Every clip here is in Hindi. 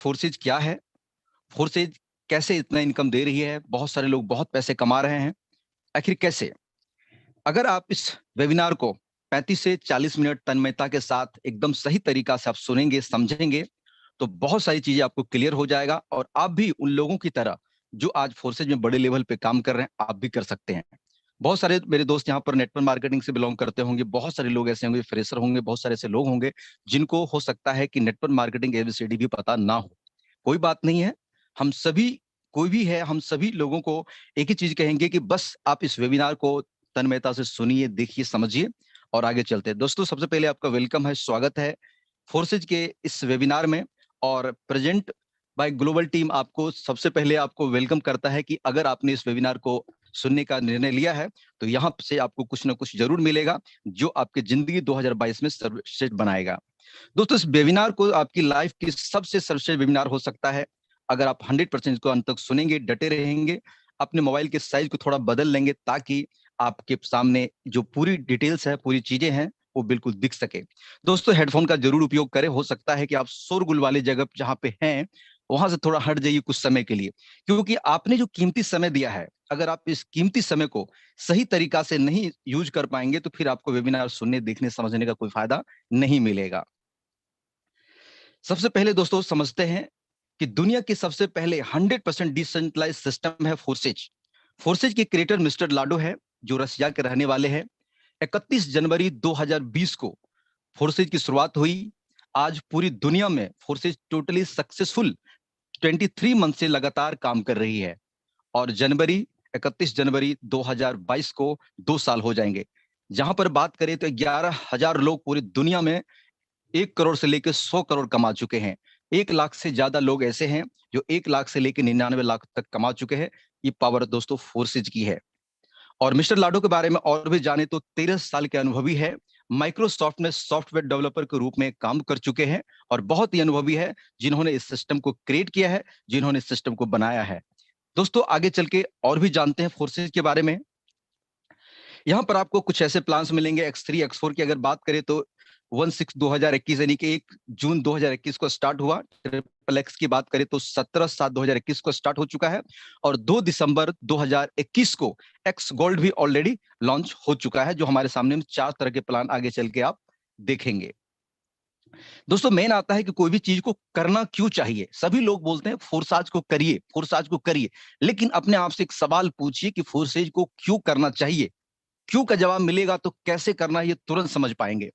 फोर्सेज क्या है? फोर्सेज कैसे इतना इनकम दे रही है? बहुत सारे लोग बहुत पैसे कमा रहे हैं, आखिर कैसे? अगर आप इस वेबिनार को 35 से 40 मिनट तन्मयता के साथ एकदम सही तरीका से आप सुनेंगे, समझेंगे, तो बहुत सारी चीजें आपको क्लियर हो जाएगा और आप भी उन लोगों की तरह जो आज फोर्सेज में बड़े लेवल पे काम कर रहे हैं, आप भी कर सकते हैं। बहुत सारे मेरे दोस्त यहाँ पर नेटवर्क मार्केटिंग से बिलोंग करते होंगे, बहुत सारे लोग ऐसे होंगे, फ्रेशर होंगे, बहुत सारे ऐसे लोग होंगे जिनको हो सकता है कि नेटवर्क मार्केटिंग एबीसीडी भी पता ना हो। कोई बात नहीं है, हम सभी, कोई भी है, हम सभी लोगों को एक ही चीज कहेंगे कि बस आप इस वेबिनार को तन्मयता से सुनिए, देखिए, समझिए और आगे चलते हैं। दोस्तों, सबसे पहले आपका वेलकम है, स्वागत है फोर्सेज के इस वेबिनार में। और प्रेजेंट बाय ग्लोबल टीम आपको सबसे पहले आपको वेलकम करता है कि अगर आपने इस वेबिनार को सुनने का निर्णय लिया है तो यहाँ से आपको कुछ ना कुछ जरूर मिलेगा जो आपकी जिंदगी 2022 में सर्वश्रेष्ठ बनाएगा। दोस्तों, इस वेबिनार को आपकी लाइफ की सबसे सर्वश्रेष्ठ वेबिनार हो सकता है अगर आप 100% इसको अंत तक सुनेंगे, डटे रहेंगे, अपने मोबाइल के साइज को थोड़ा बदल लेंगे ताकि आपके सामने जो पूरी डिटेल्स है, पूरी चीजें हैं, वो बिल्कुल दिख सके। दोस्तों, हेडफोन का जरूर उपयोग करें। हो सकता है कि आप शोरगुल वाली जगह जहां पे हैं वहां से थोड़ा हट जाइए कुछ समय के लिए, क्योंकि आपने जो कीमती समय दिया है, अगर आप इस कीमती समय को सही तरीका से नहीं यूज कर पाएंगे तो फिर आपको वेबिनार सुनने, देखने, समझने का कोई फायदा नहीं मिलेगा। सबसे पहले दोस्तों समझते हैं कि दुनिया के सबसे पहले 100% डिसेंट्रलाइज सिस्टम है फोर्सेज। फोर्सेज के क्रिएटर मिस्टर लाडो है, जो रसिया के रहने वाले हैं। 31 जनवरी 2020 को फोर्सेज की शुरुआत हुई। आज पूरी दुनिया में फोर्सेज टोटली सक्सेसफुल 23 मंथ से लगातार काम कर रही है और 31 जनवरी 2022 को 2 साल हो जाएंगे। जहां पर बात करें तो 11,000 लोग पूरी दुनिया में 1 करोड़ से लेकर 100 करोड़ कमा चुके हैं। 1 लाख से ज्यादा लोग ऐसे हैं जो 1 लाख से लेकर 99 लाख तक कमा चुके हैं। ये पावर दोस्तों फोर्सेज की है। और मिस्टर लाडो के बारे में और भी जाने तो 13 साल के अनुभवी है। माइक्रोसॉफ्ट में सॉफ्टवेयर डेवलपर के रूप में काम कर चुके हैं और बहुत ही अनुभवी है जिन्होंने इस सिस्टम को क्रिएट किया है, जिन्होंने इस सिस्टम को बनाया है। दोस्तों, आगे चल के और भी जानते हैं फोर्सेज के बारे में। यहाँ पर आपको कुछ ऐसे प्लान्स मिलेंगे। X3 X4 की अगर बात करें तो 1/6/2021 यानी कि 1 जून 2021 को स्टार्ट हुआ। ट्रिपल एक्स की बात करें तो 17/7/2021 को स्टार्ट हो चुका है और 2 दिसंबर 2021 को एक्स गोल्ड भी ऑलरेडी लॉन्च हो चुका है, जो हमारे सामने में 4 तरह के प्लान आगे चल के आप देखेंगे। दोस्तों, मेन आता है कि कोई भी चीज को करना क्यों चाहिए। सभी लोग बोलते हैं फोर्साज को करिए, फोर्साज को करिए, लेकिन अपने आप से एक सवाल पूछिए कि फोर्सेज को क्यों करना चाहिए। क्यों का जवाब मिलेगा तो कैसे करना है ये तुरंत समझ पाएंगे।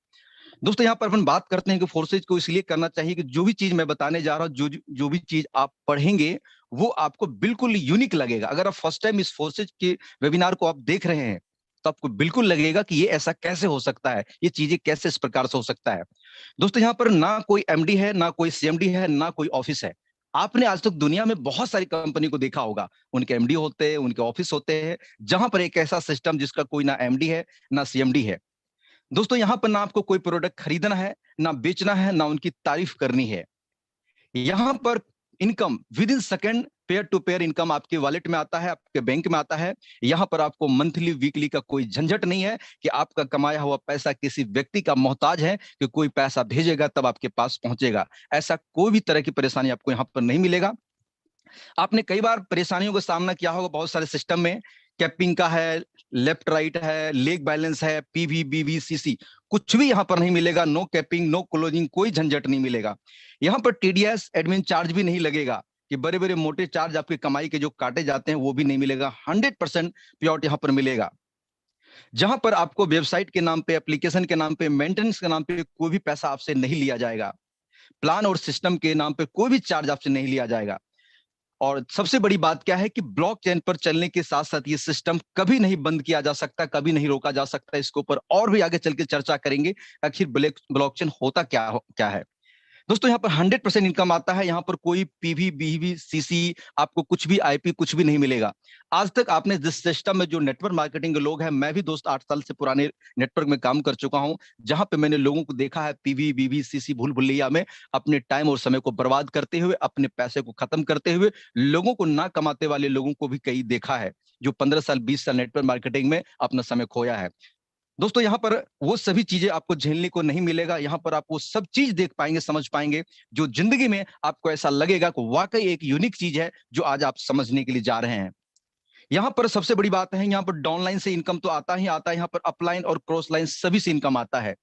दोस्तों, यहाँ पर अपन बात करते हैं कि फोर्सेज को इसलिए करना चाहिए कि जो भी चीज मैं बताने जा रहा हूँ, जो जो भी चीज आप पढ़ेंगे वो आपको बिल्कुल यूनिक लगेगा। अगर आप फर्स्ट टाइम इस फोर्सेज के वेबिनार को आप देख रहे हैं तो आपको बिल्कुल लगेगा कि ये ऐसा कैसे हो सकता है, ये चीजें कैसे इस प्रकार से हो सकता है। दोस्तों, यहाँ पर ना कोई एमडी है, ना कोई सीएमडी है, ना कोई ऑफिस है। आपने आज तक दुनिया में बहुत सारी कंपनी को देखा होगा, उनके एमडी होते हैं, उनके ऑफिस होते हैं, जहां पर एक ऐसा सिस्टम जिसका कोई ना एमडी है, ना सीएमडी है। दोस्तों, यहाँ पर ना आपको कोई प्रोडक्ट खरीदना है, ना बेचना है, ना उनकी तारीफ करनी है। यहाँ पर income within second, pair to pair income आपके वॉलेट में आता है, आपके बैंक में आता है। यहाँ पर आपको मंथली, वीकली का कोई झंझट नहीं है कि आपका कमाया हुआ पैसा किसी व्यक्ति का मोहताज है कि कोई पैसा भेजेगा तब आपके पास पहुंचेगा। ऐसा कोई भी तरह की परेशानी आपको यहाँ पर नहीं मिलेगा। आपने कई बार परेशानियों का सामना किया होगा बहुत सारे सिस्टम में। कैपिंग का है, लेफ्ट राइट है, लेग बैलेंस है, पीवी बीवी सीसी, कुछ भी यहाँ पर नहीं मिलेगा। नो कैपिंग, नो क्लोजिंग, कोई झंझट नहीं मिलेगा। यहाँ पर टीडीएस एडमिन चार्ज भी नहीं लगेगा कि बड़े बड़े मोटे चार्ज आपकी कमाई के जो काटे जाते हैं वो भी नहीं मिलेगा। 100% प्योर यहाँ पर मिलेगा। जहां पर आपको वेबसाइट के नाम पे, एप्लीकेशन के नाम पे, मेंटेनेंस के नाम पे कोई भी पैसा आपसे नहीं लिया जाएगा। प्लान और सिस्टम के नाम पे कोई भी चार्ज आपसे नहीं लिया जाएगा। और सबसे बड़ी बात क्या है कि ब्लॉकचेन पर चलने के साथ साथ ये सिस्टम कभी नहीं बंद किया जा सकता, कभी नहीं रोका जा सकता। इसके ऊपर और भी आगे चल के चर्चा करेंगे आखिर ब्लॉकचेन होता क्या है। दोस्तों, यहाँ पर 100% इनकम आता है। यहाँ पर कोई पीवी बीवी सीसी, आपको कुछ भी आईपी, कुछ भी नहीं मिलेगा। आज तक आपने जिस सिस्टम में जो नेटवर्क मार्केटिंग के लोग हैं, मैं भी दोस्त 8 साल से पुराने नेटवर्क में काम कर चुका हूं, जहां पे मैंने लोगों को देखा है पीवी बीवी सीसी भूल भुलैया में अपने टाइम और समय को बर्बाद करते हुए, अपने पैसे को खत्म करते हुए, लोगों को ना कमाते वाले लोगों को भी कई देखा है जो 15 साल 20 साल नेटवर्क मार्केटिंग में अपना समय खोया है। दोस्तों यहाँ पर वो सभी चीजें आपको झेलने को नहीं मिलेगा। यहाँ पर आप वो सब चीज देख पाएंगे, समझ पाएंगे, जो जिंदगी में आपको ऐसा लगेगा कि वाकई एक यूनिक चीज है जो आज आप समझने के लिए जा रहे हैं। यहाँ पर सबसे बड़ी बात है, यहाँ पर डाउनलाइन से इनकम तो आता ही आता है, यहाँ पर अपलाइन और क्रॉस लाइन सभी से इनकम आता है।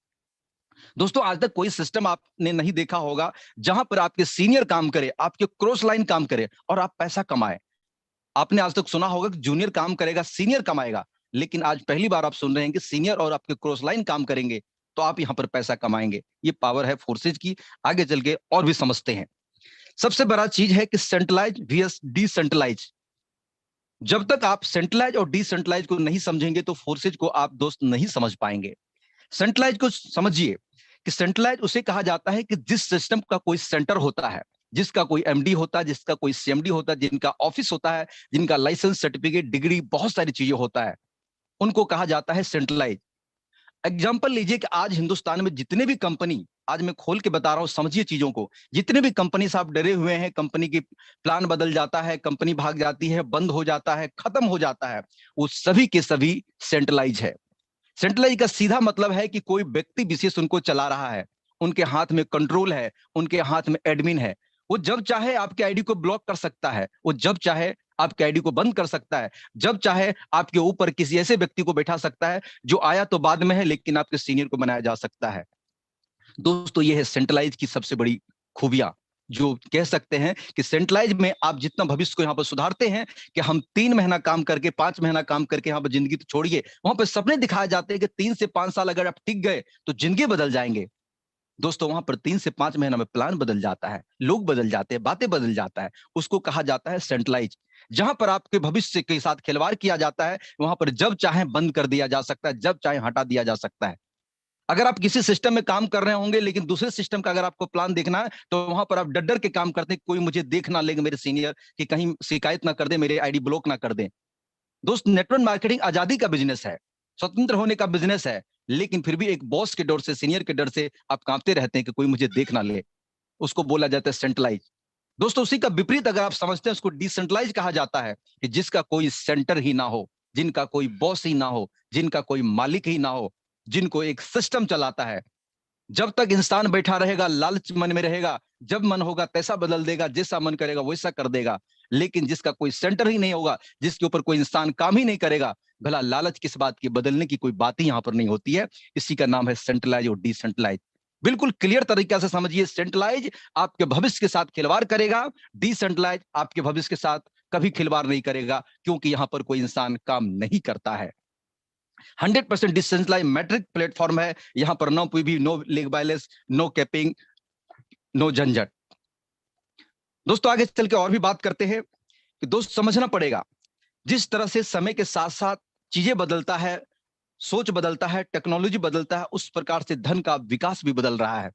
दोस्तों आज तक कोई सिस्टम आपने नहीं देखा होगा जहां पर आपके सीनियर काम करे, आपके क्रॉस लाइन काम करे और आप पैसा कमाए। आपने आज तक सुना होगा कि जूनियर काम करेगा सीनियर कमाएगा, लेकिन आज पहली बार आप सुन रहे हैं कि सीनियर और आपके क्रॉस लाइन काम करेंगे तो आप यहां पर पैसा कमाएंगे। ये पावर है फोर्सेज की। आगे चल के और भी समझते हैं। सबसे बड़ा चीज है कि सेंट्रलाइज वीएस डिसेंट्रलाइज। जब तक आप सेंट्रलाइज और डिसेंट्रलाइज को नहीं समझेंगे तो फोर्सेज को आप दोस्त नहीं समझ पाएंगे। सेंट्रलाइज को समझिए कि सेंट्रलाइज उसे कहा जाता है कि जिस सिस्टम का कोई सेंटर होता है, जिसका कोई एमडी होता है, जिसका कोई सीएमडी होता है, जिनका ऑफिस होता है, जिनका लाइसेंस, सर्टिफिकेट, डिग्री, बहुत सारी चीजें होता है, उनको कहा जाता है सेंट्रलाइज। एग्जाम्पल लीजिए कि आज हिंदुस्तान में जितने भी कंपनी, आज मैं खोल के बता रहा हूं, समझिए चीजों को, जितने भी कंपनी से आप डरे हुए हैं, कंपनी की प्लान बदल जाता है, कंपनी भाग जाती है, बंद हो जाता है, खत्म हो जाता है, वो सभी के सभी सेंट्रलाइज है। सेंट्रलाइज का सीधा मतलब है कि कोई व्यक्ति विशेष उनको चला रहा है, उनके हाथ में कंट्रोल है, उनके हाथ में एडमिन है। वो जब चाहे आपके आईडी को ब्लॉक कर सकता है, वो जब चाहे आपके आईडी को बंद कर सकता है, जब चाहे आपके ऊपर किसी ऐसे व्यक्ति को बैठा सकता है जो आया तो बाद में है लेकिन आपके सीनियर को बनाया जा सकता है। दोस्तों ये है सेंट्रलाइज की सबसे बड़ी खूबियां, जो कह सकते हैं कि सेंट्रलाइज में आप जितना भविष्य को यहाँ पर सुधारते हैं कि हम 3 महीना काम करके, 5 महीना काम करके, यहाँ पर जिंदगी तो छोड़िए, वहां पर सपने दिखाए जाते हैं कि 3 से 5 साल अगर आप टिक गए तो जिंदगी बदल जाएंगे। दोस्तों वहां पर 3 से 5 महीना में प्लान बदल जाता है, लोग बदल जाते हैं, बातें बदल जाता है, उसको कहा जाता है सेंट्रलाइज। जहां पर आपके भविष्य के साथ खिलवाड़ किया जाता है, वहां पर जब चाहे बंद कर दिया जा सकता है, जब चाहे हटा दिया जा सकता है। अगर आप किसी सिस्टम में काम कर रहे होंगे लेकिन दूसरे सिस्टम का अगर आपको प्लान देखना है तो वहां पर आप डर डर के काम करते हैं, कोई मुझे देख ना लेगा मेरे सीनियर, कि कहीं शिकायत ना कर दे, मेरे आईडी ब्लॉक ना कर दे। दोस्त नेटवर्क मार्केटिंग आजादी का बिजनेस है, स्वतंत्र होने का बिजनेस है, लेकिन फिर भी एक बॉस के डर से, सीनियर के डर से आप कांपते रहते हैं कि कोई मुझे देख ना ले। उसको बोला जाता है सेंट्रलाइज। दोस्तों उसी का विपरीत अगर आप समझते हैं, उसको डिसेंट्रलाइज कहा जाता है, कि जिसका कोई सेंटर ही ना हो, जिनका कोई बॉस ही ना हो, जिनका कोई मालिक ही ना हो, जिनको एक सिस्टम चलाता है। जब तक इंसान बैठा रहेगा, लालच मन में रहेगा, जब मन होगा तैसा बदल देगा, जैसा मन करेगा वैसा कर देगा। लेकिन जिसका कोई सेंटर ही नहीं होगा, जिसके ऊपर कोई इंसान काम ही नहीं करेगा, भला लालच किस बात की, बदलने की कोई बात ही यहां पर नहीं होती है। इसी का नाम है सेंट्रलाइज और डिसेंट्रलाइज। बिल्कुल क्लियर तरीका से समझिए, सेंट्रलाइज आपके भविष्य के साथ खिलवाड़ करेगा, डिसेंट्रलाइज आपके भविष्य के साथ कभी खिलवाड़ नहीं करेगा, क्योंकि यहां पर कोई इंसान काम नहीं करता है। 100% डिसेंट्रलाइज मैट्रिक प्लेटफॉर्म है। यहां पर नो भी, no league balance, no capping, no झंझट। दोस्तों आगे चल के और भी बात करते हैं कि दोस्त समझना पड़ेगा, जिस तरह से समय के साथ साथ चीजें बदलता है, सोच बदलता है, टेक्नोलॉजी बदलता है, उस प्रकार से धन का विकास भी बदल रहा है।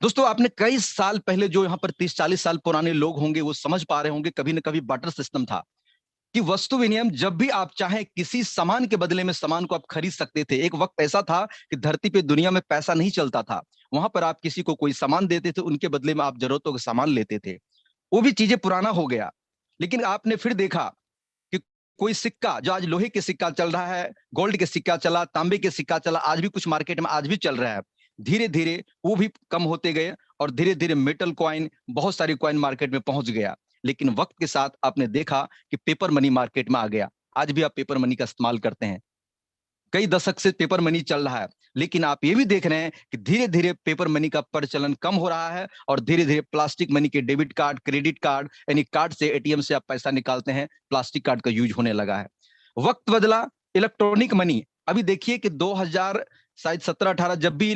दोस्तों आपने कई साल पहले, जो यहाँ पर 30-40 साल पुराने लोग होंगे वो समझ पा रहे होंगे, कभी ना कभी बार्टर सिस्टम था, कि वस्तु विनिमय, जब भी आप चाहे किसी सामान के बदले में सामान को आप खरीद सकते थे। एक वक्त ऐसा था कि धरती पे, दुनिया में पैसा नहीं चलता था, वहां पर आप किसी को कोई सामान देते थे, उनके बदले में आप जरूरतों के सामान लेते थे। वो भी चीजें पुराना हो गया। लेकिन आपने फिर देखा कि कोई सिक्का, जो आज लोहे के सिक्का चल रहा है, गोल्ड के सिक्का चला, तांबे के सिक्का चला, आज भी कुछ मार्केट में आज भी चल रहा है, धीरे धीरे वो भी कम होते गए और धीरे धीरे मेटल कॉइन, बहुत सारी कॉइन मार्केट में पहुंच गया। लेकिन वक्त के साथ आपने देखा कि पेपर मनी मार्केट में आ गया। आज भी आप पेपर मनी का इस्तेमाल करते हैं, कई दशक से पेपर मनी चल रहा है। लेकिन आप ये भी देख रहे हैं कि धीरे धीरे पेपर मनी का प्रचलन कम हो रहा है और धीरे धीरे प्लास्टिक मनी के, डेबिट कार्ड, क्रेडिट कार्ड, यानी कार्ड से, एटीएम से आप पैसा निकालते हैं, प्लास्टिक कार्ड का यूज होने लगा है। वक्त बदला, इलेक्ट्रॉनिक मनी। अभी देखिए कि 2000 शायद 17-18 जब भी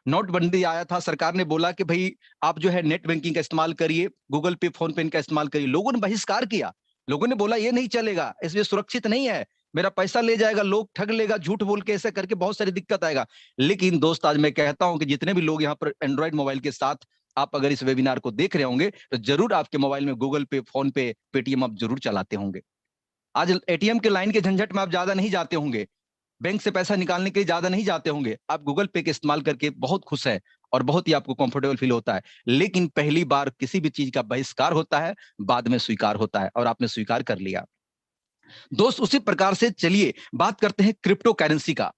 नोटबंदी आया था, सरकार ने बोला कि भाई आप जो है नेट बैंकिंग का इस्तेमाल करिए, गूगल पे, फोन पे का इस्तेमाल करिए। लोगों ने बहिष्कार किया, लोगों ने बोला ये नहीं चलेगा, इसलिए सुरक्षित नहीं है, मेरा पैसा ले जाएगा, लोग ठग लेगा, झूठ बोल के, ऐसा करके बहुत सारी दिक्कत आएगा। लेकिन दोस्त आज मैं कहता हूं कि जितने भी लोग यहाँ पर एंड्रॉइड मोबाइल के साथ आप अगर इस वेबिनार को देख रहे होंगे तो जरूर आपके मोबाइल में गूगल पे, फोन पे, पेटीएम आप जरूर चलाते होंगे। आज एटीएम के लाइन के झंझट में आप ज्यादा नहीं जाते होंगे, बैंक से पैसा निकालने के लिए ज्यादा नहीं जाते होंगे, आप गूगल पे के इस्तेमाल करके बहुत खुश है और बहुत ही आपको कंफर्टेबल फील होता है। लेकिन पहली बार किसी भी चीज का बहिष्कार होता है, बाद में स्वीकार होता है, और आपने स्वीकार कर लिया। दोस्त उसी प्रकार से चलिए बात करते हैं क्रिप्टो करेंसी का।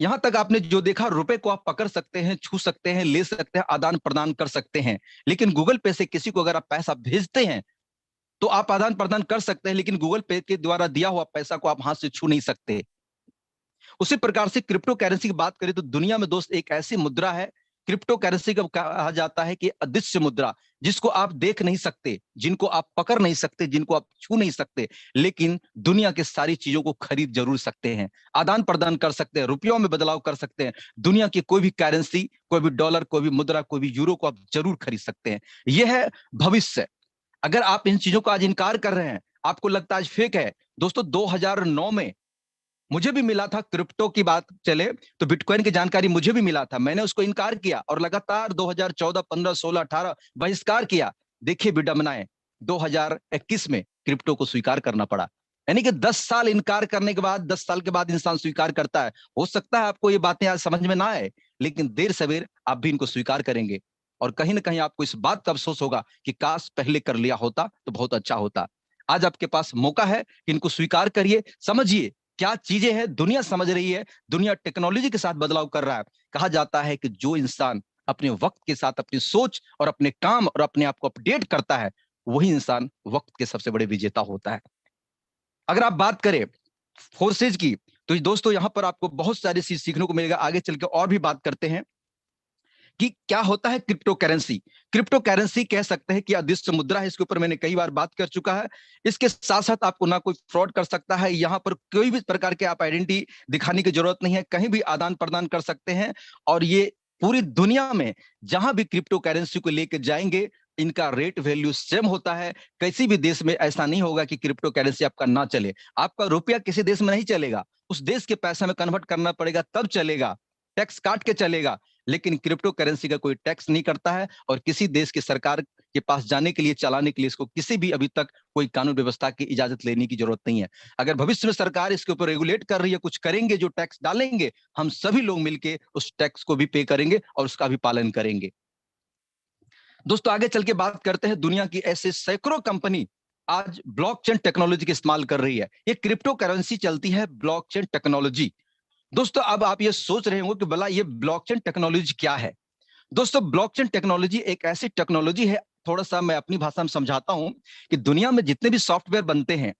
यहां तक आपने जो देखा, रुपए को आप पकड़ सकते हैं, छू सकते हैं, ले सकते हैं, आदान प्रदान कर सकते हैं। लेकिन गूगल पे से किसी को अगर आप पैसा भेजते हैं तो आप आदान प्रदान कर सकते हैं, लेकिन गूगल पे के द्वारा दिया हुआ पैसा को आप हाथ से छू नहीं सकते। उसी प्रकार से क्रिप्टो करेंसी की बात करें तो दुनिया में दोस्त एक ऐसी मुद्रा है, क्रिप्टो करेंसी का कहा जाता है कि अदृश्य मुद्रा, जिसको आप देख नहीं सकते, जिनको आप पकड़ नहीं सकते, जिनको आप छू नहीं सकते, लेकिन दुनिया के सारी चीजों को खरीद जरूर सकते हैं, आदान प्रदान कर सकते हैं, रुपयों में बदलाव कर सकते हैं। दुनिया की कोई भी करेंसी, कोई भी डॉलर, कोई भी मुद्रा, कोई भी यूरो को आप जरूर खरीद सकते हैं। यह है भविष्य। अगर आप इन चीजों का आज इनकार कर रहे हैं, आपको लगता है आज फेक है, दोस्तों 2009 में मुझे भी मिला था, क्रिप्टो की बात चले तो बिटकॉइन की जानकारी मुझे भी मिला था, मैंने उसको इनकार किया और लगातार 2014, 15, 16, 18 बहिष्कार किया। देखिए विडंबनाएं, 2021 में क्रिप्टो को स्वीकार करना पड़ा। यानी कि 10 साल इनकार करने के बाद, 10 साल के बाद इंसान स्वीकार करता है। हो सकता है आपको ये बातें आज समझ में ना आए, लेकिन देर सवेर आप भी इनको स्वीकार करेंगे और कहीं ना कहीं आपको इस बात का अफसोस होगा कि काश पहले कर लिया होता तो बहुत अच्छा होता। आज आपके पास मौका है कि इनको स्वीकार करिए, समझिए क्या चीजें हैं, दुनिया समझ रही है, दुनिया टेक्नोलॉजी के साथ बदलाव कर रहा है। कहा जाता है कि जो इंसान अपने वक्त के साथ अपनी सोच और अपने काम और अपने आप को अपडेट करता है, वही इंसान वक्त के सबसे बड़े विजेता होता है। अगर आप बात करें फोर्सेज की, तो दोस्तों यहां पर आपको बहुत सारी चीज सीखने को मिलेगा। आगे चल के और भी बात करते हैं कि क्या होता है क्रिप्टो करेंसी। क्रिप्टो करेंसी कह सकते हैं कि अदृश्य मुद्रा है, इसके ऊपर मैंने कई बार बात कर चुका है। इसके साथ साथ आपको ना कोई फ्रॉड कर सकता है, यहाँ पर कोई भी प्रकार के आप आइडेंटिटी दिखाने की जरूरत नहीं है, कहीं भी आदान प्रदान कर सकते हैं। और ये पूरी दुनिया में जहां भी क्रिप्टो करेंसी को लेकर जाएंगे, इनका रेट वैल्यू सेम होता है। किसी भी देश में ऐसा नहीं होगा कि क्रिप्टो करेंसी आपका ना चले। आपका रुपया किसी देश में नहीं चलेगा, उस देश के पैसे में कन्वर्ट करना पड़ेगा, तब चलेगा, टैक्स काट के चलेगा। लेकिन क्रिप्टो करेंसी का कोई टैक्स नहीं करता है और किसी देश की सरकार के पास जाने के लिए, चलाने के लिए इसको किसी भी अभी तक कोई कानून व्यवस्था की इजाजत लेने की जरूरत नहीं है। अगर भविष्य में सरकार इसके ऊपर रेगुलेट कर रही है, कुछ करेंगे, जो टैक्स डालेंगे, हम सभी लोग मिलकर उस टैक्स को भी पे करेंगे और उसका भी पालन करेंगे। दोस्तों आगे चल के बात करते हैं, दुनिया की ऐसे सैकड़ों कंपनी आज ब्लॉकचेन टेक्नोलॉजी का इस्तेमाल कर रही है। ये क्रिप्टो करेंसी चलती है ब्लॉकचेन टेक्नोलॉजी। दोस्तों अब आप ये सोच रहे होंगे कि भला ये ब्लॉकचेन टेक्नोलॉजी क्या है। दोस्तों ब्लॉकचेन टेक्नोलॉजी एक ऐसी टेक्नोलॉजी है, थोड़ा सा मैं अपनी भाषा में समझाता हूं, कि दुनिया में जितने भी सॉफ्टवेयर बनते हैं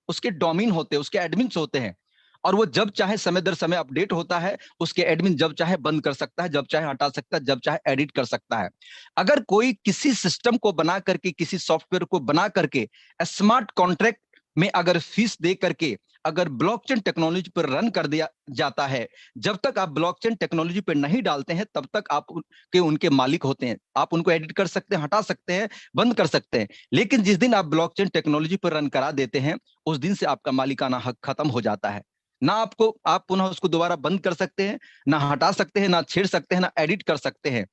उसके डोमेन होते हैं, उसके एडमिन्स होते हैं, और वो जब चाहे समय दर समय अपडेट होता है। उसके एडमिन जब चाहे बंद कर सकता है, जब चाहे हटा सकता है, जब चाहे एडिट कर सकता है। अगर कोई किसी सिस्टम को बना करके, किसी सॉफ्टवेयर को बना करके स्मार्ट कॉन्ट्रैक्ट में अगर फीस दे करके अगर ब्लॉकचेन टेक्नोलॉजी पर रन कर दिया जाता है, जब तक आप ब्लॉकचेन टेक्नोलॉजी पर नहीं डालते हैं तब तक आप उनके मालिक होते हैं। आप उनको एडिट कर सकते हैं, हटा सकते हैं, बंद कर सकते हैं। लेकिन जिस दिन आप ब्लॉकचेन टेक्नोलॉजी पर रन करा देते हैं, उस दिन से आपका मालिकाना हक खत्म हो जाता है। ना आपको आप पुनः उसको दोबारा बंद कर सकते हैं, ना हटा सकते हैं, ना छेड़ सकते हैं, ना एडिट कर सकते हैं।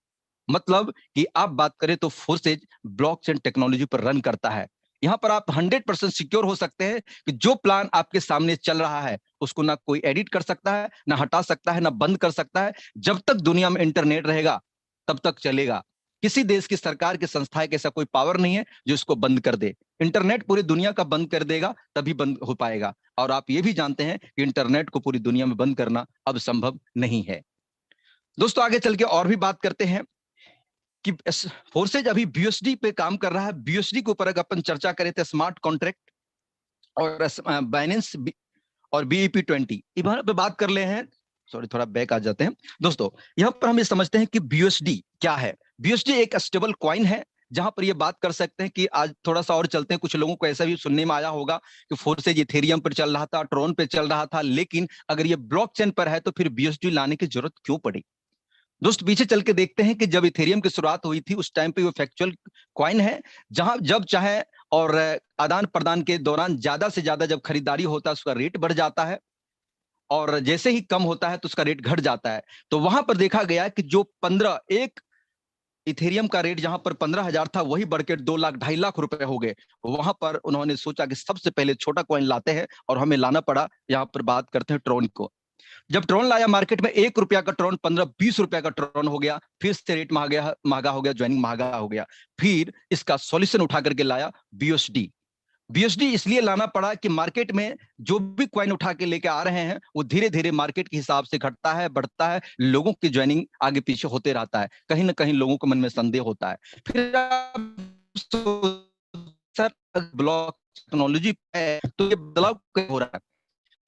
मतलब कि आप बात करें तो फोर्सेज ब्लॉकचेन टेक्नोलॉजी पर रन करता है। यहां पर आप 100% सिक्योर हो सकते हैं कि जो प्लान आपके सामने चल रहा है उसको ना कोई एडिट कर सकता है, ना हटा सकता है, ना बंद कर सकता है। जब तक दुनिया में इंटरनेट रहेगा तब तक चलेगा। किसी देश की सरकार की संस्था के ऐसा कोई पावर नहीं है जो इसको बंद कर दे। इंटरनेट पूरी दुनिया का बंद कर देगा तभी बंद हो पाएगा। और आप ये भी जानते हैं कि इंटरनेट को पूरी दुनिया में बंद करना अब संभव नहीं है। दोस्तों आगे चल के और भी बात करते हैं कि फोर्सेज अभी बीयूएसडी पे काम कर रहा है। बीयूएसडी के ऊपर अगर अपन चर्चा करें तो स्मार्ट कॉन्ट्रैक्ट और बाइनेंस और BEP20 इधर पे बात कर ले हैं। सॉरी थोड़ा बैक आ जाते हैं। दोस्तों यहाँ पर हम ये समझते हैं कि बीयूएसडी क्या है। बीयूएसडी एक स्टेबल कॉइन है, जहां पर ये बात कर सकते हैं कि आज थोड़ा सा और चलते हैं। कुछ लोगों को ऐसा भी सुनने में आया होगा कि फोर्सेज इथेरियम पर चल रहा था, ट्रोन पे चल रहा था, लेकिन अगर ये ब्लॉकचेन पर है तो फिर बीयूएसडी लाने की जरूरत क्यों पड़ी। दोस्त पीछे चल के देखते हैं कि जब इथेरियम की शुरुआत हुई थी उस टाइम पे वो फैक्चुअल कॉइन है, जहां जब चाहे और आदान प्रदान के दौरान ज्यादा से ज्यादा जब खरीदारी होता है उसका रेट बढ़ जाता है, और जैसे ही कम होता है तो उसका रेट घट जाता है। तो वहां पर देखा गया कि जो 15 एक इथेरियम का रेट जहां पर 15,000 था वही बढ़ के 2 लाख 2.5 लाख रुपए हो गए। वहां पर उन्होंने सोचा कि सबसे पहले छोटा कॉइन लाते हैं, और हमें लाना पड़ा। यहाँ पर बात करते हैं ट्रोन को। जब ट्रोन लाया मार्केट में, 1 रुपया का ट्रोन 15-20 रुपया का ट्रोन हो गया। फिर से रेट महंगा हो गया, ज्वाइनिंग महंगा हो गया। फिर इसका सॉल्यूशन उठा करके लाया बीयूएसडी। बीएसडी इसलिए लाना पड़ा कि मार्केट में जो भी क्वाइन उठा के लेके आ रहे हैं वो धीरे धीरे मार्केट के हिसाब से घटता है, बढ़ता है, लोगों की ज्वाइनिंग आगे पीछे होते रहता है, कहीं ना कहीं लोगों के मन में संदेह होता है। फिर सर ब्लॉक टेक्नोलॉजी है तो ये बदलाव क्यों हो रहा है,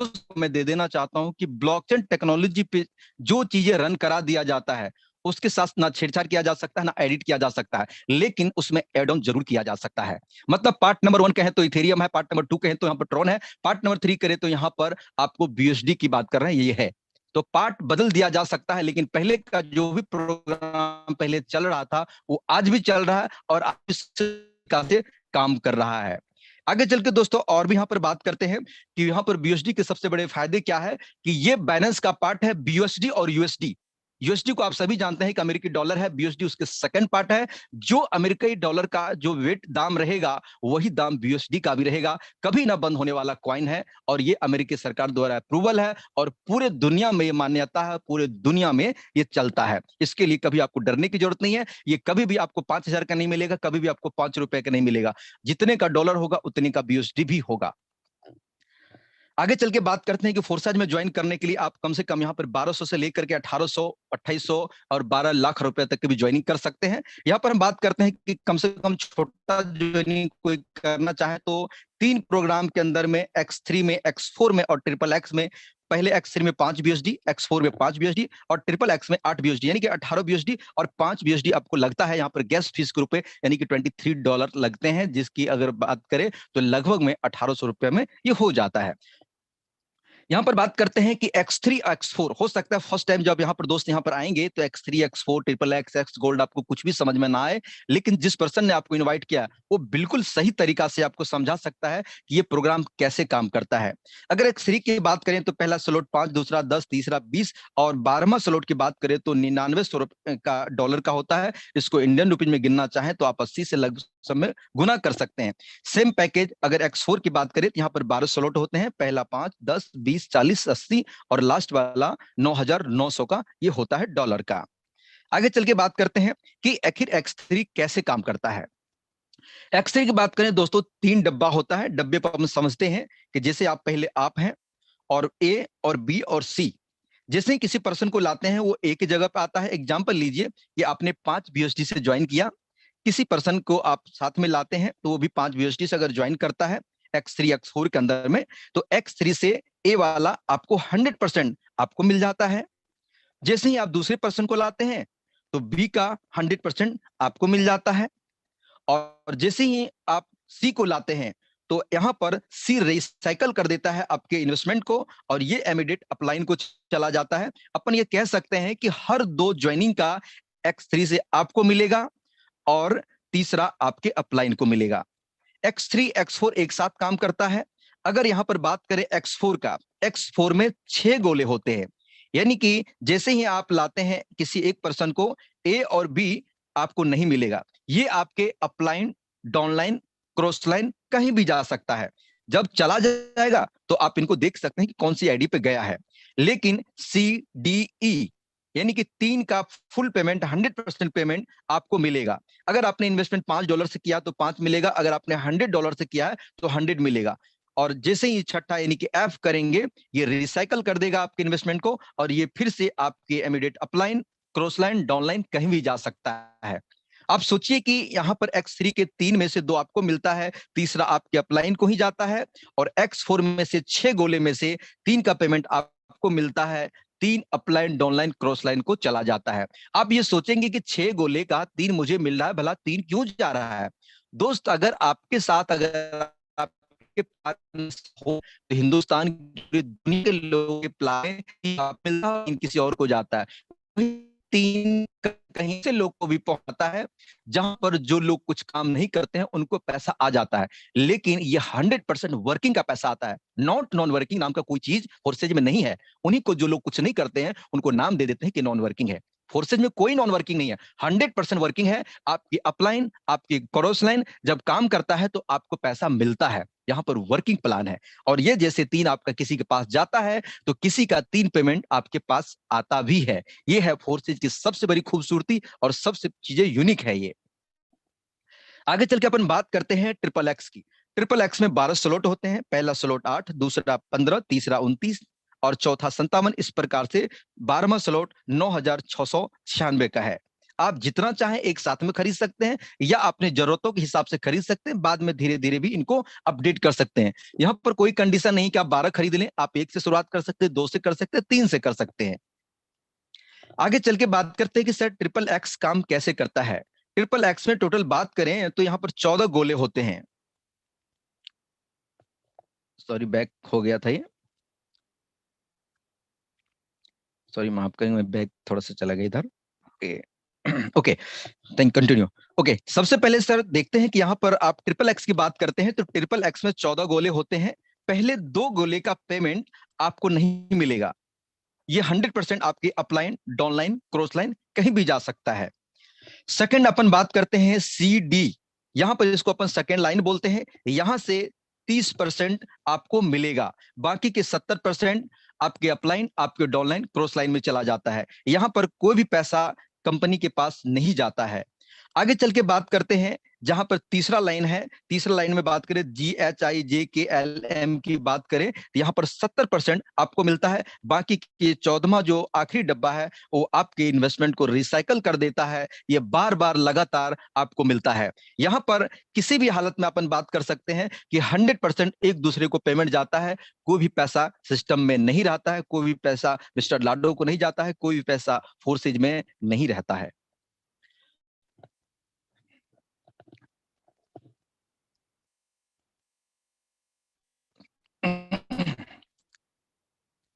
तो मैं दे देना चाहता हूं कि ब्लॉकचेन टेक्नोलॉजी पे जो चीजें रन करा दिया जाता है उसके साथ ना छेड़छाड़ किया जा सकता है, ना एडिट किया जा सकता है, लेकिन उसमें एड ऑन जरूर किया जा सकता है। मतलब पार्ट नंबर 1 कहें तो इथेरियम है, पार्ट नंबर 2 कहें तो यहाँ पर ट्रॉन है, पार्ट नंबर 3 करें तो यहाँ पर आपको बीएसडी की बात कर रहे हैं, ये है। तो पार्ट बदल दिया जा सकता है, लेकिन पहले का जो भी प्रोग्राम पहले चल रहा था वो आज भी चल रहा है और आज से काम कर रहा है। आगे चल के दोस्तों और भी यहाँ पर बात करते हैं कि यहाँ पर बीएसडी के सबसे बड़े फायदे क्या है कि ये बाइनेंस का पार्ट है बीएसडी और यूएसडी। यूएसडी को आप सभी जानते हैं कि अमेरिकी डॉलर है, बीएसडी उसके सेकंड पार्ट है। जो अमेरिकी डॉलर का जो वेट दाम रहेगा वही दाम बीएसडी का भी रहेगा, कभी ना बंद होने वाला कॉइन है और ये अमेरिकी सरकार द्वारा अप्रूवल है और पूरे दुनिया में ये मान्यता है, पूरे दुनिया में ये चलता है। इसके लिए कभी आपको डरने की जरूरत नहीं है, ये कभी भी आपको 5,000 का नहीं मिलेगा, कभी भी आपको 5 रुपए का नहीं मिलेगा, जितने का डॉलर होगा उतने का बीएसडी भी होगा। आगे चल के बात करते हैं कि फोर्साज में ज्वाइन करने के लिए आप कम से कम यहाँ पर 1200 से लेकर के 1800, 2800 और 12 लाख रुपए तक की भी ज्वाइनिंग कर सकते हैं। यहाँ पर हम बात करते हैं कि कम से कम छोटा ज्वाइनिंग कोई करना चाहे तो 3 प्रोग्राम के अंदर में X3 में, X4 में और ट्रिपल एक्स में, पहले X3 में 5 बीएसडी, X4 में 5 बीएसडी और ट्रिपल एक्स में 8 बीएसडी, यानी कि 18 बीएसडी और 5 बीएसडी आपको लगता है यहाँ पर गैस फीस के रूप में, यानी कि $23 लगते हैं, जिसकी अगर बात करें तो लगभग में 1800 रुपए में ये हो जाता है। यहाँ पर बात करते हैं कि X3 X4 हो सकता है फर्स्ट टाइम जब यहाँ पर दोस्त यहाँ पर आएंगे तो X3 X4 triple x x gold आपको कुछ भी समझ में ना आए, लेकिन जिस पर्सन ने आपको इनवाइट किया वो बिल्कुल सही तरीका से आपको समझा सकता है कि ये प्रोग्राम कैसे काम करता है। अगर X3 की बात करें तो पहला स्लॉट 5, दूसरा 10, तीसरा 20 और 12वां स्लॉट की बात करें तो 99 का डॉलर का होता है। इसको इंडियन रुपीज में गिनना चाहें तो आप 80 से लगभग में गुना कर सकते हैं। सेम पैकेज अगर X4 की बात करें तो यहाँ पर 12 स्लॉट होते हैं, पहला 5, 10, 20, 40, 80 और लास्ट वाला 9,900 का ये होता है डॉलर का। आगे चल के बात करते हैं कि आखिर X3 कैसे काम करता है। X3 की बात करें दोस्तों 3 डब्बा होता है। डब्बे पर हम समझते हैं कि जैसे आप पहले आप हैं और ए और बी और सी, जैसे ही किसी पर्सन को लाते हैं वो ए की जगह पे आता है। एग्जाम्पल लीजिए कि आपने 5 बीएसडी से ज्वाइन किया, किसी पर्सन को आप साथ में लाते हैं तो वो भी 5 बीएसडी से अगर ज्वाइन करता है X3 X4 के अंदर में, तो X3 से ए वाला आपको 100% आपको मिल जाता है। जैसे ही आप दूसरे पर्सन को लाते हैं तो बी का 100% आपको मिल जाता है और जैसे ही आप सी को लाते हैं तो यहां पर सी रिसाइकल कर देता है आपके इन्वेस्टमेंट को और ये इमीडिएट अपलाइन को चला जाता है। अपन ये कह सकते हैं कि हर 2 ज्वाइनिंग का X3 से आपको मिलेगा और तीसरा आपके अपलाइन को मिलेगा। X3 X4 एक साथ काम करता है। अगर यहां पर बात करें X4 का, X4 में 6 गोले होते हैं, यानी कि जैसे ही आप लाते हैं किसी एक पर्सन को, ए और बी आपको नहीं मिलेगा, ये आपके अपलाइन, डाउनलाइन, क्रॉस लाइन कहीं भी जा सकता है। जब चला जाएगा तो आप इनको देख सकते हैं कि कौन सी आईडी पे गया है। लेकिन सी डी ई यानी कि 3 का फुल पेमेंट, 100% पेमेंट आपको मिलेगा। अगर आपने इन्वेस्टमेंट $5 से किया तो 5 मिलेगा, अगर आपने $100 से किया है तो 100 मिलेगा। और जैसे ही छठा यानी कि एफ करेंगे, ये रिसाइकल कर देगा आपके इन्वेस्टमेंट को और ये फिर से आपके immediate upline, cross line, downline कहीं भी जा सकता है। आप सोचिए कि यहाँ पर X3 के 3 में से 2 आपको मिलता है, तीसरा आपके अपलाइन को ही जाता है और X4 में से 6 गोले में से 3 का पेमेंट आपको मिलता है, 3 अपलाइन, डाउनलाइन, क्रॉस लाइन को चला जाता है। आप ये सोचेंगे कि 6 गोले का 3 मुझे मिल रहा है, भला 3 क्यों जा रहा है? दोस्त अगर आपके साथ अगर आपके पास हो तो हिंदुस्तान की दुनिया के लोगों के प्लान मिलता है, किसी और को जाता है। 3 कहीं से लोग को भी पहुंचता है, जहां पर जो लोग कुछ काम नहीं करते हैं उनको पैसा आ जाता है, लेकिन ये 100% वर्किंग का पैसा आता है। नॉट नॉन वर्किंग नाम का कोई चीज फोर्सेज में नहीं है। उन्हीं को जो लोग कुछ नहीं करते हैं उनको नाम दे देते हैं कि नॉन वर्किंग है। फोर्सेज में कोई नॉन वर्किंग नहीं है, 100% वर्किंग है। आपकी अपलाइन, आपकी क्रॉस लाइन जब काम करता है तो आपको पैसा मिलता है। यहाँ पर वर्किंग प्लान है और ये जैसे 3 आपका किसी के पास जाता है तो किसी का 3 पेमेंट आपके पास आता भी है। ये है फोर्सेज की सबसे बड़ी खूबसूरती और सबसे चीजें यूनिक है ये। आगे चल के अपन बात करते हैं ट्रिपल एक्स की। ट्रिपल एक्स में 12 स्लॉट होते हैं, पहला स्लॉट 8, दूसरा 15, तीसरा 29 और चौथा 57। इस प्रकार से 12वां स्लॉट 9,696 का है। आप जितना चाहें एक साथ में खरीद सकते हैं या अपने जरूरतों के हिसाब से खरीद सकते हैं, बाद में धीरे धीरे भी इनको अपडेट कर सकते हैं। यहाँ पर कोई कंडीशन नहीं कि आप 12 खरीद लें, आप 1 से शुरुआत कर सकते हैं, 2 से कर सकते हैं, 3 से कर सकते हैं। आगे चल के बात करते हैं कि सर ट्रिपल एक्स काम कैसे करता है। ट्रिपल एक्स में टोटल बात करें तो यहाँ पर 14 गोले होते हैं। सॉरी, बैक हो गया था ये, सॉरी माफ करेंगे, मैं बैक थोड़ा सा चला गया इधर। Okay okay, thank continue. Okay, सबसे पहले सर देखते हैं कि यहाँ पर आप ट्रिपल एक्स की बात करते हैं तो ट्रिपल एक्स में 14 गोले होते हैं। पहले 2 गोले का पेमेंट आपको नहीं मिलेगा, ये 100% आपके अपलाइन, डाउनलाइन, क्रॉस लाइन कहीं भी जा सकता है। सेकंड अपन बात करते हैं सी डी, यहां पर इसको अपन सेकंड लाइन बोलते हैं। यहां से 30% आपको मिलेगा, बाकी के 70% आपके अपलाइन, आपके डाउनलाइन, क्रॉस लाइन में चला जाता है। यहां पर कोई भी पैसा कंपनी के पास नहीं जाता है। आगे चल के बात करते हैं जहां पर तीसरा लाइन है, तीसरा लाइन में बात करें GHIJKLM की बात करें तो यहां पर 70% आपको मिलता है। बाकी के 14वां जो आखिरी डब्बा है वो आपके इन्वेस्टमेंट को रिसाइकल कर देता है, ये बार बार लगातार आपको मिलता है। यहां पर किसी भी हालत में अपन बात कर सकते हैं कि 100% एक दूसरे को पेमेंट जाता है, कोई भी पैसा सिस्टम में नहीं रहता है, कोई भी पैसा मिस्टर लाडो को नहीं जाता है, कोई भी पैसा फोर्सेज में नहीं रहता है।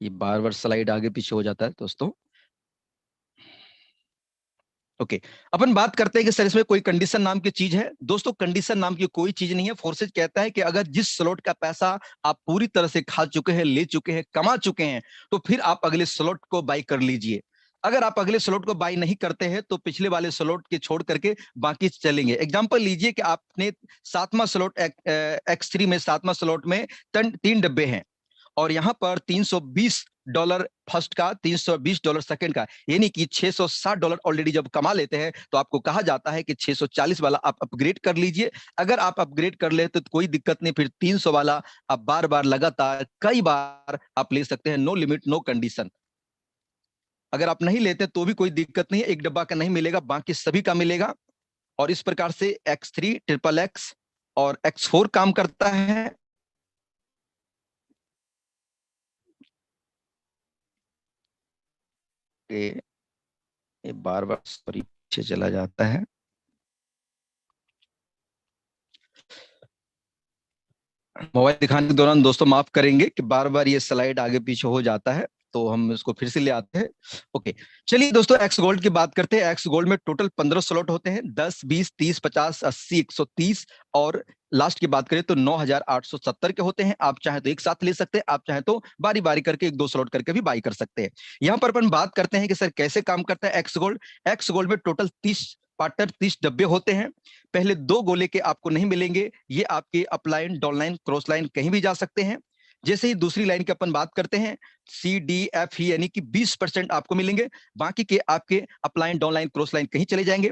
ये बार बार स्लाइड आगे पीछे हो जाता है दोस्तों। ओके, अपन बात करते हैं कि सर इसमें कोई कंडीशन नाम की चीज है। दोस्तों कंडीशन नाम की कोई चीज नहीं है। फोर्सेज कहता है कि अगर जिस स्लॉट का पैसा आप पूरी तरह से खा चुके हैं, ले चुके हैं, कमा चुके हैं, तो फिर आप अगले स्लॉट को बाई कर लीजिए। अगर आप अगले स्लॉट को बाई नहीं करते हैं तो पिछले वाले स्लॉट के छोड़ करके बाकी चलेंगे। एग्जांपल लीजिए कि आपने 7वां स्लॉट X3 में 7वां स्लॉट में 3 डब्बे हैं और यहाँ पर $320 फर्स्ट का, $320 सेकंड का, यानी कि $660 ऑलरेडी जब कमा लेते हैं तो आपको कहा जाता है कि 640 वाला आप अपग्रेड कर लीजिए। अगर आप अपग्रेड कर लेते तो कोई दिक्कत नहीं, फिर 300 वाला आप बार बार लगातार कई बार आप ले सकते हैं, नो लिमिट नो कंडीशन। अगर आप नहीं लेते तो भी कोई दिक्कत नहीं है, एक डब्बा का नहीं मिलेगा, बाकी सभी का मिलेगा। और इस प्रकार से X3, ट्रिपल एक्स और X4 काम करता है। ये बार बार सॉरी पीछे चला जाता है। मोबाइल दिखाने के दौरान दोस्तों माफ करेंगे कि बार बार ये स्लाइड आगे पीछे हो जाता है, तो हम इसको फिर से ले आते हैं। ओके, चलिए दोस्तों एक्स गोल्ड की बात करते हैं। एक्स गोल्ड में टोटल 15 स्लॉट होते हैं, 10, 20, 30, 50, 80, 130 और लास्ट की बात करें तो 9,870 के होते हैं। आप चाहे तो एक साथ ले सकते हैं, आप चाहे तो बारी बारी करके एक दो स्लॉट करके भी बाई कर सकते हैं। यहाँ पर अपन बात करते हैं कि सर कैसे काम करता है एक्स गोल्ड। एक्स गोल्ड में टोटल 30 पार्टनर, 30 डब्बे होते हैं। पहले 2 गोले के आपको नहीं मिलेंगे, ये आपके अपलाइन, डाउनलाइन, क्रॉस लाइन कहीं भी जा सकते हैं। जैसे ही दूसरी लाइन की अपन बात करते हैं CDF यानी कि 20% आपको मिलेंगे, बाकी के आपके अपलाइन, डाउनलाइन, क्रॉस लाइन कहीं चले जाएंगे।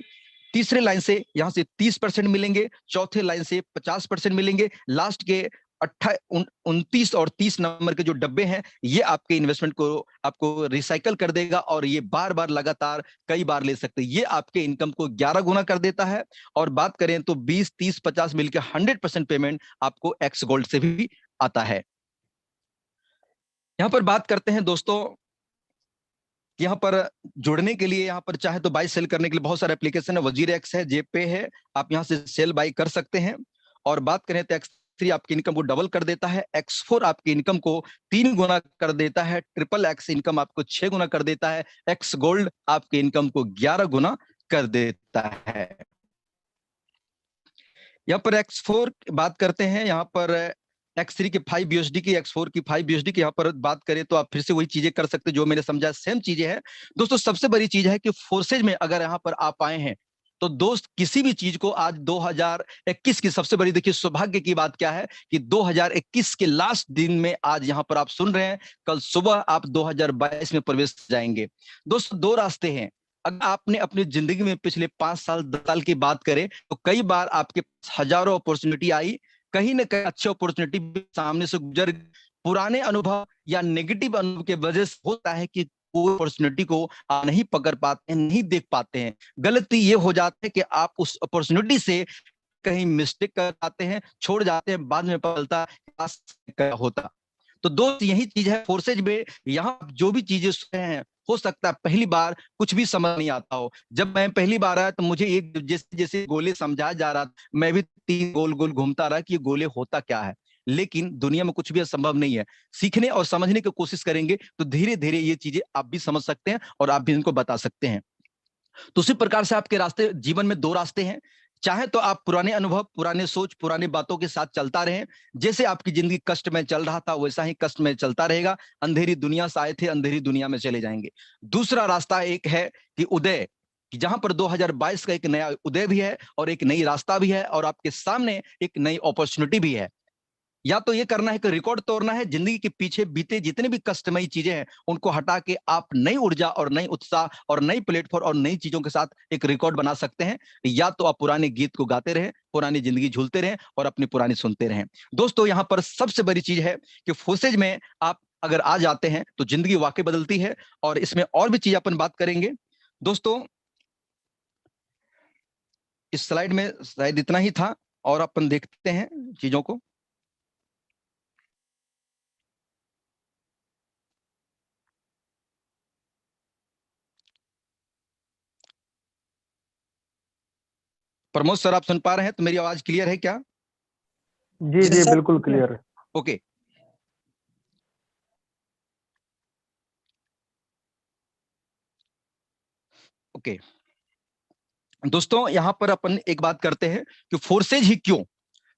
तीसरे लाइन से यहां से 30% मिलेंगे, चौथे लाइन से 50% मिलेंगे, लास्ट के 29 और 30 नंबर के जो डब्बे हैं ये आपके इन्वेस्टमेंट को आपको रिसाइकल कर देगा और ये बार बार लगातार कई बार ले सकते हैं। ये आपके इनकम को 11 गुना कर देता है। और बात करें तो 20, 30, 50 मिलकर 100% पेमेंट आपको एक्स गोल्ड से भी आता है। यहां पर बात करते हैं दोस्तों, यहाँ पर जुड़ने के लिए, यहाँ पर चाहे तो बाई सेल करने के लिए बहुत सारे एप्लीकेशन है, वजीर एक्स है, जेपे है, आप यहाँ से सेल बाई कर सकते हैं। और बात करें तो X3 आपकी इनकम को डबल कर देता है, X4 आपकी इनकम को 3 गुना कर देता है, ट्रिपल एक्स इनकम आपको 6 गुना कर देता है, एक्स गोल्ड आपकी इनकम को 11 गुना कर देता है। यहाँ पर X4 बात करते हैं, यहाँ पर X3 की 5 USD की, X4 की 5 USD की यहाँ पर बात करें तो आप फिर से वही चीजें कर सकते जो मैंने समझा, सेम चीजें हैं। दोस्तों सबसे बड़ी चीज है कि फोर्सेज में अगर यहाँ पर आप आए हैं तो दोस्त किसी भी चीज को आज 2021 की सबसे बड़ी देखिए सौभाग्य की बात क्या है कि 2021 के लास्ट दिन में आज यहाँ पर आप सुन रहे हैं, कल सुबह आप 2022 में प्रवेश जाएंगे। दोस्तों 2 रास्ते हैं। अगर आपने अपनी जिंदगी में पिछले 5 साल 10 साल की बात करें तो कई बार आपके पास हजारों अपॉर्चुनिटी आई, कहीं ना कहीं अच्छी अपॉर्चुनिटी सामने से गुजर, पुराने अनुभव या नेगेटिव अनुभव के वजह से होता है कि कोई अपॉर्चुनिटी को आप नहीं पकड़ पाते हैं, नहीं देख पाते हैं। गलती ये हो जाती है कि आप उस अपॉर्चुनिटी से कहीं मिस्टेक कर जाते हैं, छोड़ जाते हैं, बाद में पता चलता क्या होता। तो दोस्त यही चीज है फोर्सेज में, यहाँ जो भी चीजें सुने हैं, हो सकता है पहली बार कुछ भी समझ नहीं आता हो। जब मैं पहली बार आया तो मुझे एक जैसे जैसे गोले समझाया जा रहा था, मैं भी तीन गोल गोल घूमता रहा कि ये गोले होता क्या है। लेकिन दुनिया में कुछ भी असंभव नहीं है। सीखने और समझने की कोशिश करेंगे तो धीरे धीरे ये चीजें आप भी समझ सकते हैं और आप भी इनको बता सकते हैं। तो उसी प्रकार से आपके रास्ते जीवन में दो रास्ते हैं। चाहे तो आप पुराने अनुभव, पुराने सोच, पुरानी बातों के साथ चलता रहें, जैसे आपकी जिंदगी कष्ट में चल रहा था वैसा ही कष्ट में चलता रहेगा। अंधेरी दुनिया से आए थे, अंधेरी दुनिया में चले जाएंगे। दूसरा रास्ता एक है कि उदय, कि जहां पर 2022 का एक नया उदय भी है और एक नई रास्ता भी है और आपके सामने एक नई अपॉर्चुनिटी भी है। या तो ये करना है कि रिकॉर्ड तोड़ना है, जिंदगी के पीछे बीते जितने भी कष्टमयी चीजें हैं उनको हटा के आप नई ऊर्जा और नई उत्साह और नई प्लेटफॉर्म और नई चीजों के साथ एक रिकॉर्ड बना सकते हैं। या तो आप पुराने गीत को गाते रहें, पुरानी जिंदगी झूलते रहें और अपनी पुरानी सुनते रहें। दोस्तों यहाँ पर सबसे बड़ी चीज है कि फोर्सेज में आप अगर आ जाते हैं तो जिंदगी वाकई बदलती है। और इसमें और भी चीज अपन बात करेंगे। दोस्तों इस स्लाइड में शायद इतना ही था और अपन देखते हैं चीजों को। प्रमोद सर, आप सुन पा रहे हैं? तो मेरी आवाज क्लियर है क्या? जी जी बिल्कुल क्लियर है। ओके। ओके दोस्तों, यहां पर अपन एक बात करते हैं कि फोर्सेज ही क्यों।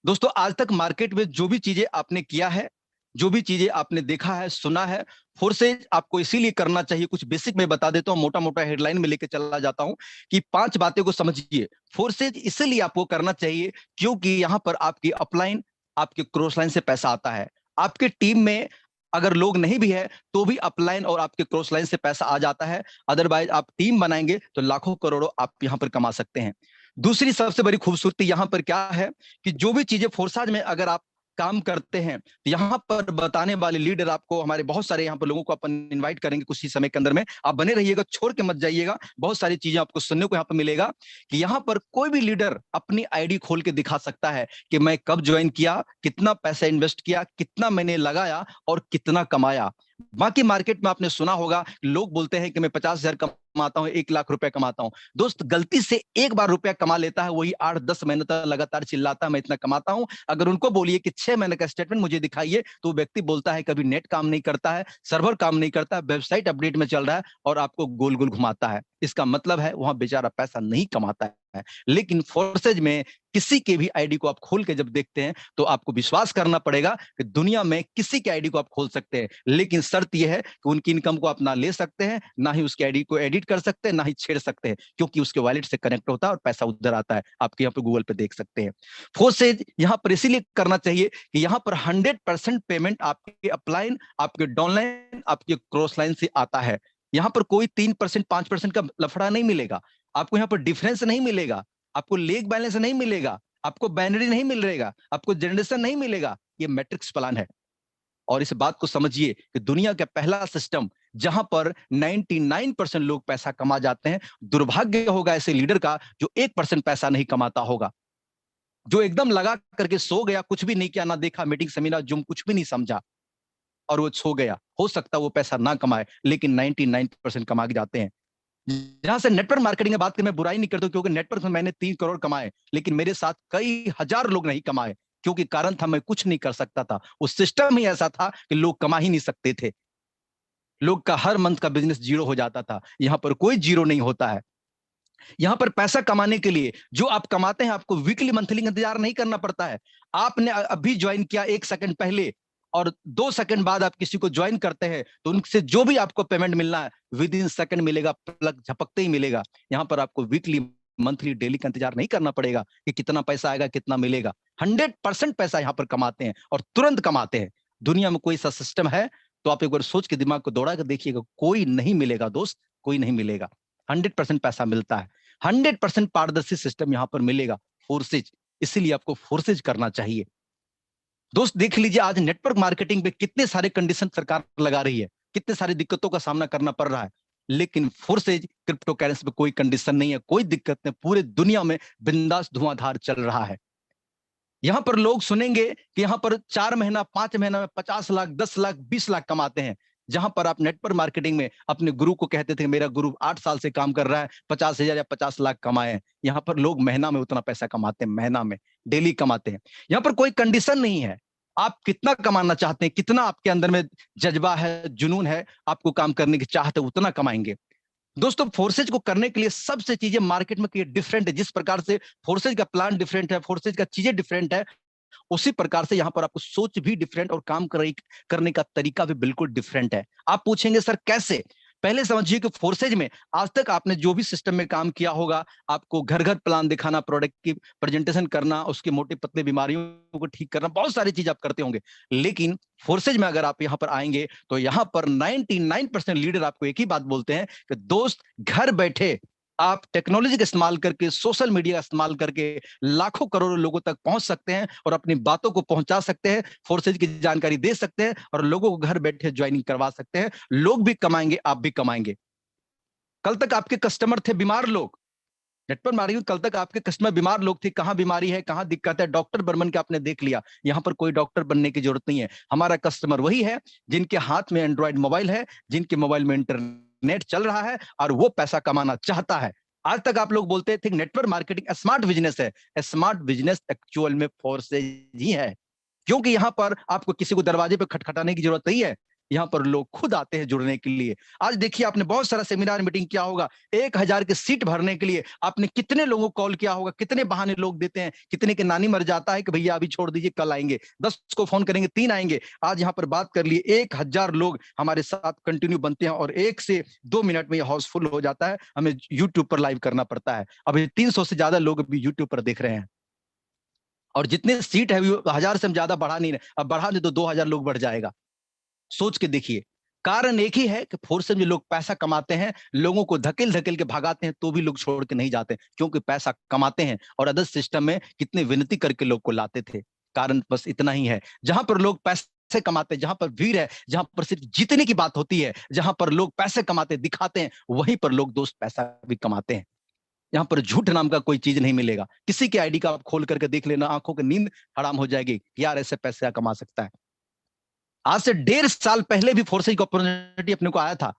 दोस्तों आज तक मार्केट में जो भी चीजें आपने किया है, जो भी चीजें आपने देखा है, सुना है, फोर्सेज आपको इसीलिए करना चाहिए। कुछ बेसिक मैं बता देता हूं, मोटा मोटा हेडलाइन में लेके चला जाता हूं कि 5 बातें को समझिए। फोर्सेज इसलिए आपको करना चाहिए क्योंकि यहां पर आपकी अपलाइन, आपके क्रॉस लाइन से पैसा आता है। आपके टीम में अगर लोग नहीं भी है तो भी अपलाइन और आपके क्रॉस लाइन से पैसा आ जाता है। अदरवाइज आप टीम बनाएंगे तो लाखों करोड़ों आप यहां पर कमा सकते हैं। दूसरी सबसे बड़ी खूबसूरती यहां पर क्या है कि जो भी चीजें फोर्साज में अगर आप काम करते हैं तो यहां पर बताने वाले लीडर आपको, हमारे बहुत सारे यहां पर लोगों को अपन इनवाइट करेंगे कुछ ही समय के अंदर में। आप बने रहिएगा, छोड़ के मत जाइएगा, बहुत सारी चीजें आपको सुनने को यहां पर मिलेगा कि यहां पर कोई भी लीडर अपनी आईडी खोल के दिखा सकता है कि मैं कब ज्वाइन किया, कितना पैसा इन्वेस्ट किया, कितना मैंने लगाया और कितना कमाया। बाकी मार्केट में आपने सुना होगा लोग बोलते हैं कि मैं 50,000 कमाता हूं, 1 लाख रुपया कमाता हूं। दोस्त गलती से एक बार रुपया कमा लेता है, वही 8-10 महीने तक लगातार चिल्लाता है मैं इतना कमाता हूं। अगर उनको बोलिए कि 6 महीने का स्टेटमेंट मुझे दिखाइए तो व्यक्ति बोलता है कभी नेट काम नहीं करता है, सर्वर काम नहीं करता, वेबसाइट अपडेट में चल रहा है और आपको गोल गोल घुमाता है। इसका मतलब है वहां बेचारा पैसा नहीं कमाता है। लेकिन फोर्सेज में किसी के भी आईडी को आप खोल के जब देखते हैं तो आपको विश्वास करना पड़ेगा कि दुनिया में किसी के आईडी को आप खोल सकते हैं, लेकिन शर्त यह है कि उनकी इनकम को आप ना ले सकते हैं, ना ही उसके आईडी को एडिट कर सकते हैं, ना ही छेड़ सकते हैं, क्योंकि उसके वॉलेट से कनेक्ट होता है और पैसा उधर आता है। आपके यहाँ पे गूगल पे देख सकते हैं। फोर्सेज यहाँ पर इसीलिए करना चाहिए कि यहाँ पर 100% पेमेंट आपके अपलाइन, आपके डाउनलाइन, आपके क्रॉस लाइन से आता है। यहाँ पर कोई 3%, 5% का लफड़ा नहीं मिलेगा। आपको यहाँ पर डिफरेंस नहीं मिलेगा, आपको लेग बैलेंस नहीं मिलेगा, आपको बाइनरी नहीं मिलेगा, आपको जनरेशन नहीं मिलेगा। ये मैट्रिक्स प्लान है। और इस बात को समझिए कि दुनिया का पहला सिस्टम जहां पर 99% लोग पैसा कमा जाते हैं। दुर्भाग्य होगा ऐसे लीडर का जो 1% पैसा नहीं कमाता होगा, जो एकदम लगा करके सो गया, कुछ भी नहीं किया, ना देखा मीटिंग सेमिनार जूम, कुछ भी नहीं समझा और वो सो गया। हो सकता है वो पैसा ना कमाए लेकिन 99% कमा के जाते हैं। जहां से नेटवर्क मार्केटिंग की बात की मैं बुराई नहीं करता, क्योंकि नेटवर्क में मैंने 3 करोड़ कमाए लेकिन मेरे साथ कई हजार लोग नहीं कमाए, क्योंकि कारण था मैं कुछ नहीं कर सकता था। उस सिस्टम ही ऐसा था कि लोग कमा ही नहीं सकते थे। लोग का हर मंथ का बिजनेस जीरो हो जाता था। यहां पर कोई जीरो नहीं होता है। यहां पर पैसा कमाने के लिए जो आप कमाते हैं आपको वीकली मंथली इंतजार नहीं करना पड़ता है। आपने अभी ज्वाइन किया 1 सेकंड पहले और 2 सेकंड बाद आप किसी को ज्वाइन करते हैं तो उनसे जो भी आपको पेमेंट मिलना है विद इन सेकंड मिलेगा, प्लग झपकते ही मिलेगा। यहां पर आपको वीकली, मंथली, डेली का इंतजार नहीं करना पड़ेगा कि कितना पैसा आएगा, कितना मिलेगा। 100% पैसा यहां पर कमाते हैं और तुरंत कमाते हैं। दुनिया में कोई सा सिस्टम है तो आप एक बार सोच के दिमाग को दौड़ा कर देखिएगा, कोई नहीं मिलेगा दोस्त, कोई नहीं मिलेगा। 100% पैसा मिलता है, 100% पारदर्शी सिस्टम यहां पर मिलेगा। फोर्सेज, इसीलिए आपको फोर्सेज करना चाहिए। दोस्त देख लीजिए आज नेटवर्क मार्केटिंग पे कितने सारे कंडीशन सरकार लगा रही है, कितने सारी दिक्कतों का सामना करना पड़ रहा है, लेकिन फोर्सेज क्रिप्टो करेंसी पे कोई कंडीशन नहीं है, कोई दिक्कत नहीं, पूरे दुनिया में बिंदास धुआंधार चल रहा है। यहां पर लोग सुनेंगे कि यहां पर 4 महीना 5 महीना में 50 लाख 10 लाख 20 लाख कमाते हैं, जहां पर आप नेटवर्क मार्केटिंग में अपने गुरु को कहते थे मेरा गुरु 8 साल से काम कर रहा है 50,000 या 50 लाख कमाए हैं, यहां पर लोग महीना में उतना पैसा कमाते हैं, महीना में डेली कमाते हैं। यहां पर कोई कंडीशन नहीं है, आप कितना कमाना चाहते हैं, कितना आपके अंदर में जज्बा है, जुनून है, आपको काम करने की चाहत है, उतना कमाएंगे। दोस्तों फोर्सेज को करने के लिए सबसे चीजें मार्केट में डिफरेंट है, जिस प्रकार से फोर्सेज का प्लान डिफरेंट है, फोर्सेज का चीजें डिफरेंट है, उसी प्रकार से यहां पर आपको सोच भी डिफरेंट और काम करने का तरीका भी बिल्कुल डिफरेंट है। आप पूछेंगे सर कैसे? पहले समझिए कि फोर्सेज में आज तक आपने जो भी सिस्टम में काम किया होगा, आपको घर घर प्लान दिखाना, प्रोडक्ट की प्रेजेंटेशन करना, उसके मोटे पतले बीमारियों को ठीक करना, बहुत सारी चीज आप करते होंगे। लेकिन फोर्सेज में अगर आप यहां पर आएंगे तो यहां पर 99% लीडर आपको एक ही बात बोलते हैं कि दोस्त घर बैठे आप टेक्नोलॉजी का इस्तेमाल करके, सोशल मीडिया का इस्तेमाल करके लाखों करोड़ों लोगों तक पहुंच सकते हैं और अपनी बातों को पहुंचा सकते हैं, फोर्सेज की जानकारी दे सकते हैं और लोगों को घर बैठे ज्वाइनिंग करवा सकते हैं। लोग भी कमाएंगे, आप भी कमाएंगे। कल तक आपके कस्टमर थे बीमार लोग, नेटवर्क मार्केटिंग कल तक आपके कस्टमर बीमार लोग थे, कहां बीमारी है, कहां दिक्कत है, डॉक्टर बन के आपने देख लिया। यहां पर कोई डॉक्टर बनने की जरूरत नहीं है। हमारा कस्टमर वही है जिनके हाथ में एंड्रॉइड मोबाइल है, जिनके मोबाइल में इंटरनेट चल रहा है और वो पैसा कमाना चाहता है। आज तक आप लोग बोलते थे नेटवर्क मार्केटिंग स्मार्ट बिजनेस है, स्मार्ट बिजनेस एक्चुअल में फोर्सेज ही है, क्योंकि यहां पर आपको किसी को दरवाजे पे खटखटाने की जरूरत नहीं है, यहां पर लोग खुद आते हैं जुड़ने के लिए। आज देखिए आपने बहुत सारा सेमिनार मीटिंग किया होगा, 1,000 की सीट भरने के लिए आपने कितने लोगों को कॉल किया होगा, कितने बहाने लोग देते हैं, कितने के नानी मर जाता है कि भैया अभी छोड़ दीजिए कल आएंगे, 10 को फोन करेंगे 3 आएंगे। आज यहाँ पर बात कर लिए 1,000 लोग हमारे साथ कंटिन्यू बनते हैं और 1 से 2 मिनट में यह हाउसफुल हो जाता है। हमें यूट्यूब पर लाइव करना पड़ता है, अभी 300 से ज्यादा लोग अभी यूट्यूब पर देख रहे हैं और जितने सीट है 1,000 से हम ज्यादा बढ़ा नहीं रहे, अब बढ़ा दे तो 2,000 लोग बढ़ जाएगा। सोच के देखिए, कारण एक ही है कि फोर्स में लोग पैसा कमाते हैं, लोगों को धकेल धकेल के भगाते हैं तो भी लोग छोड़ के नहीं जाते, क्योंकि पैसा कमाते हैं और अदर सिस्टम में कितने विनती करके लोग को लाते थे। कारण बस इतना ही है, जहां पर लोग पैसे कमाते हैं, जहां पर भीड़ है, जहां पर सिर्फ जीतने की बात होती है, जहां पर लोग पैसे कमाते दिखाते हैं, वहीं पर लोग दोस्त पैसा भी कमाते हैं। यहाँ पर झूठ नाम का कोई चीज नहीं मिलेगा। किसी की आईडी का आप खोल करके देख लेना, आंखों की नींद हराम हो जाएगी, यार ऐसे पैसे कमा सकता है। आज से 1.5 साल पहले भी फोर्सेज की अपॉर्चुनिटी अपने को आया था,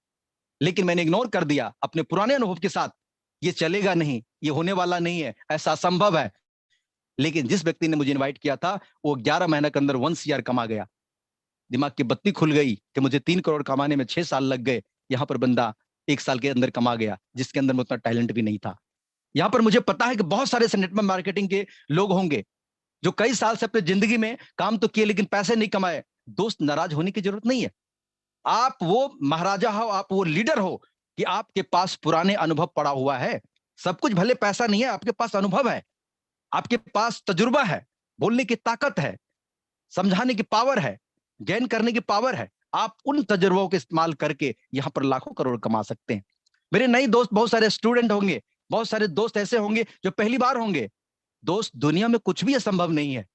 लेकिन मैंने इग्नोर कर दिया अपने पुराने अनुभव के साथ। ये चलेगा नहीं, ये होने वाला नहीं है, ऐसा असंभव है। लेकिन जिस व्यक्ति ने मुझे इनवाइट किया था वो 11 महीने के अंदर 1 CR कमा गया। दिमाग की बत्ती खुल गई कि मुझे 3 करोड़ कमाने में 6 साल लग गए, यहाँ पर बंदा 1 साल के अंदर कमा गया, जिसके अंदर में उतना टैलेंट भी नहीं था। यहाँ पर मुझे पता है कि बहुत सारे नेटवर्क मार्केटिंग के लोग होंगे जो कई साल से अपनी जिंदगी में काम तो किए लेकिन पैसे नहीं कमाए। दोस्त नाराज होने की जरूरत नहीं है। आप वो महाराजा हो, आप वो लीडर हो कि आपके पास पुराने अनुभव पड़ा हुआ है। सब कुछ भले पैसा नहीं है, आपके पास अनुभव है, आपके पास तजुर्बा है, बोलने की ताकत है, समझाने की पावर है, गेन करने की पावर है। आप उन तजुर्बों के इस्तेमाल करके यहां पर लाखों करोड़ कमा सकते हैं। मेरे नए दोस्त बहुत सारे स्टूडेंट होंगे, बहुत सारे दोस्त ऐसे होंगे जो पहली बार होंगे। दोस्त दुनिया में कुछ भी असंभव नहीं है,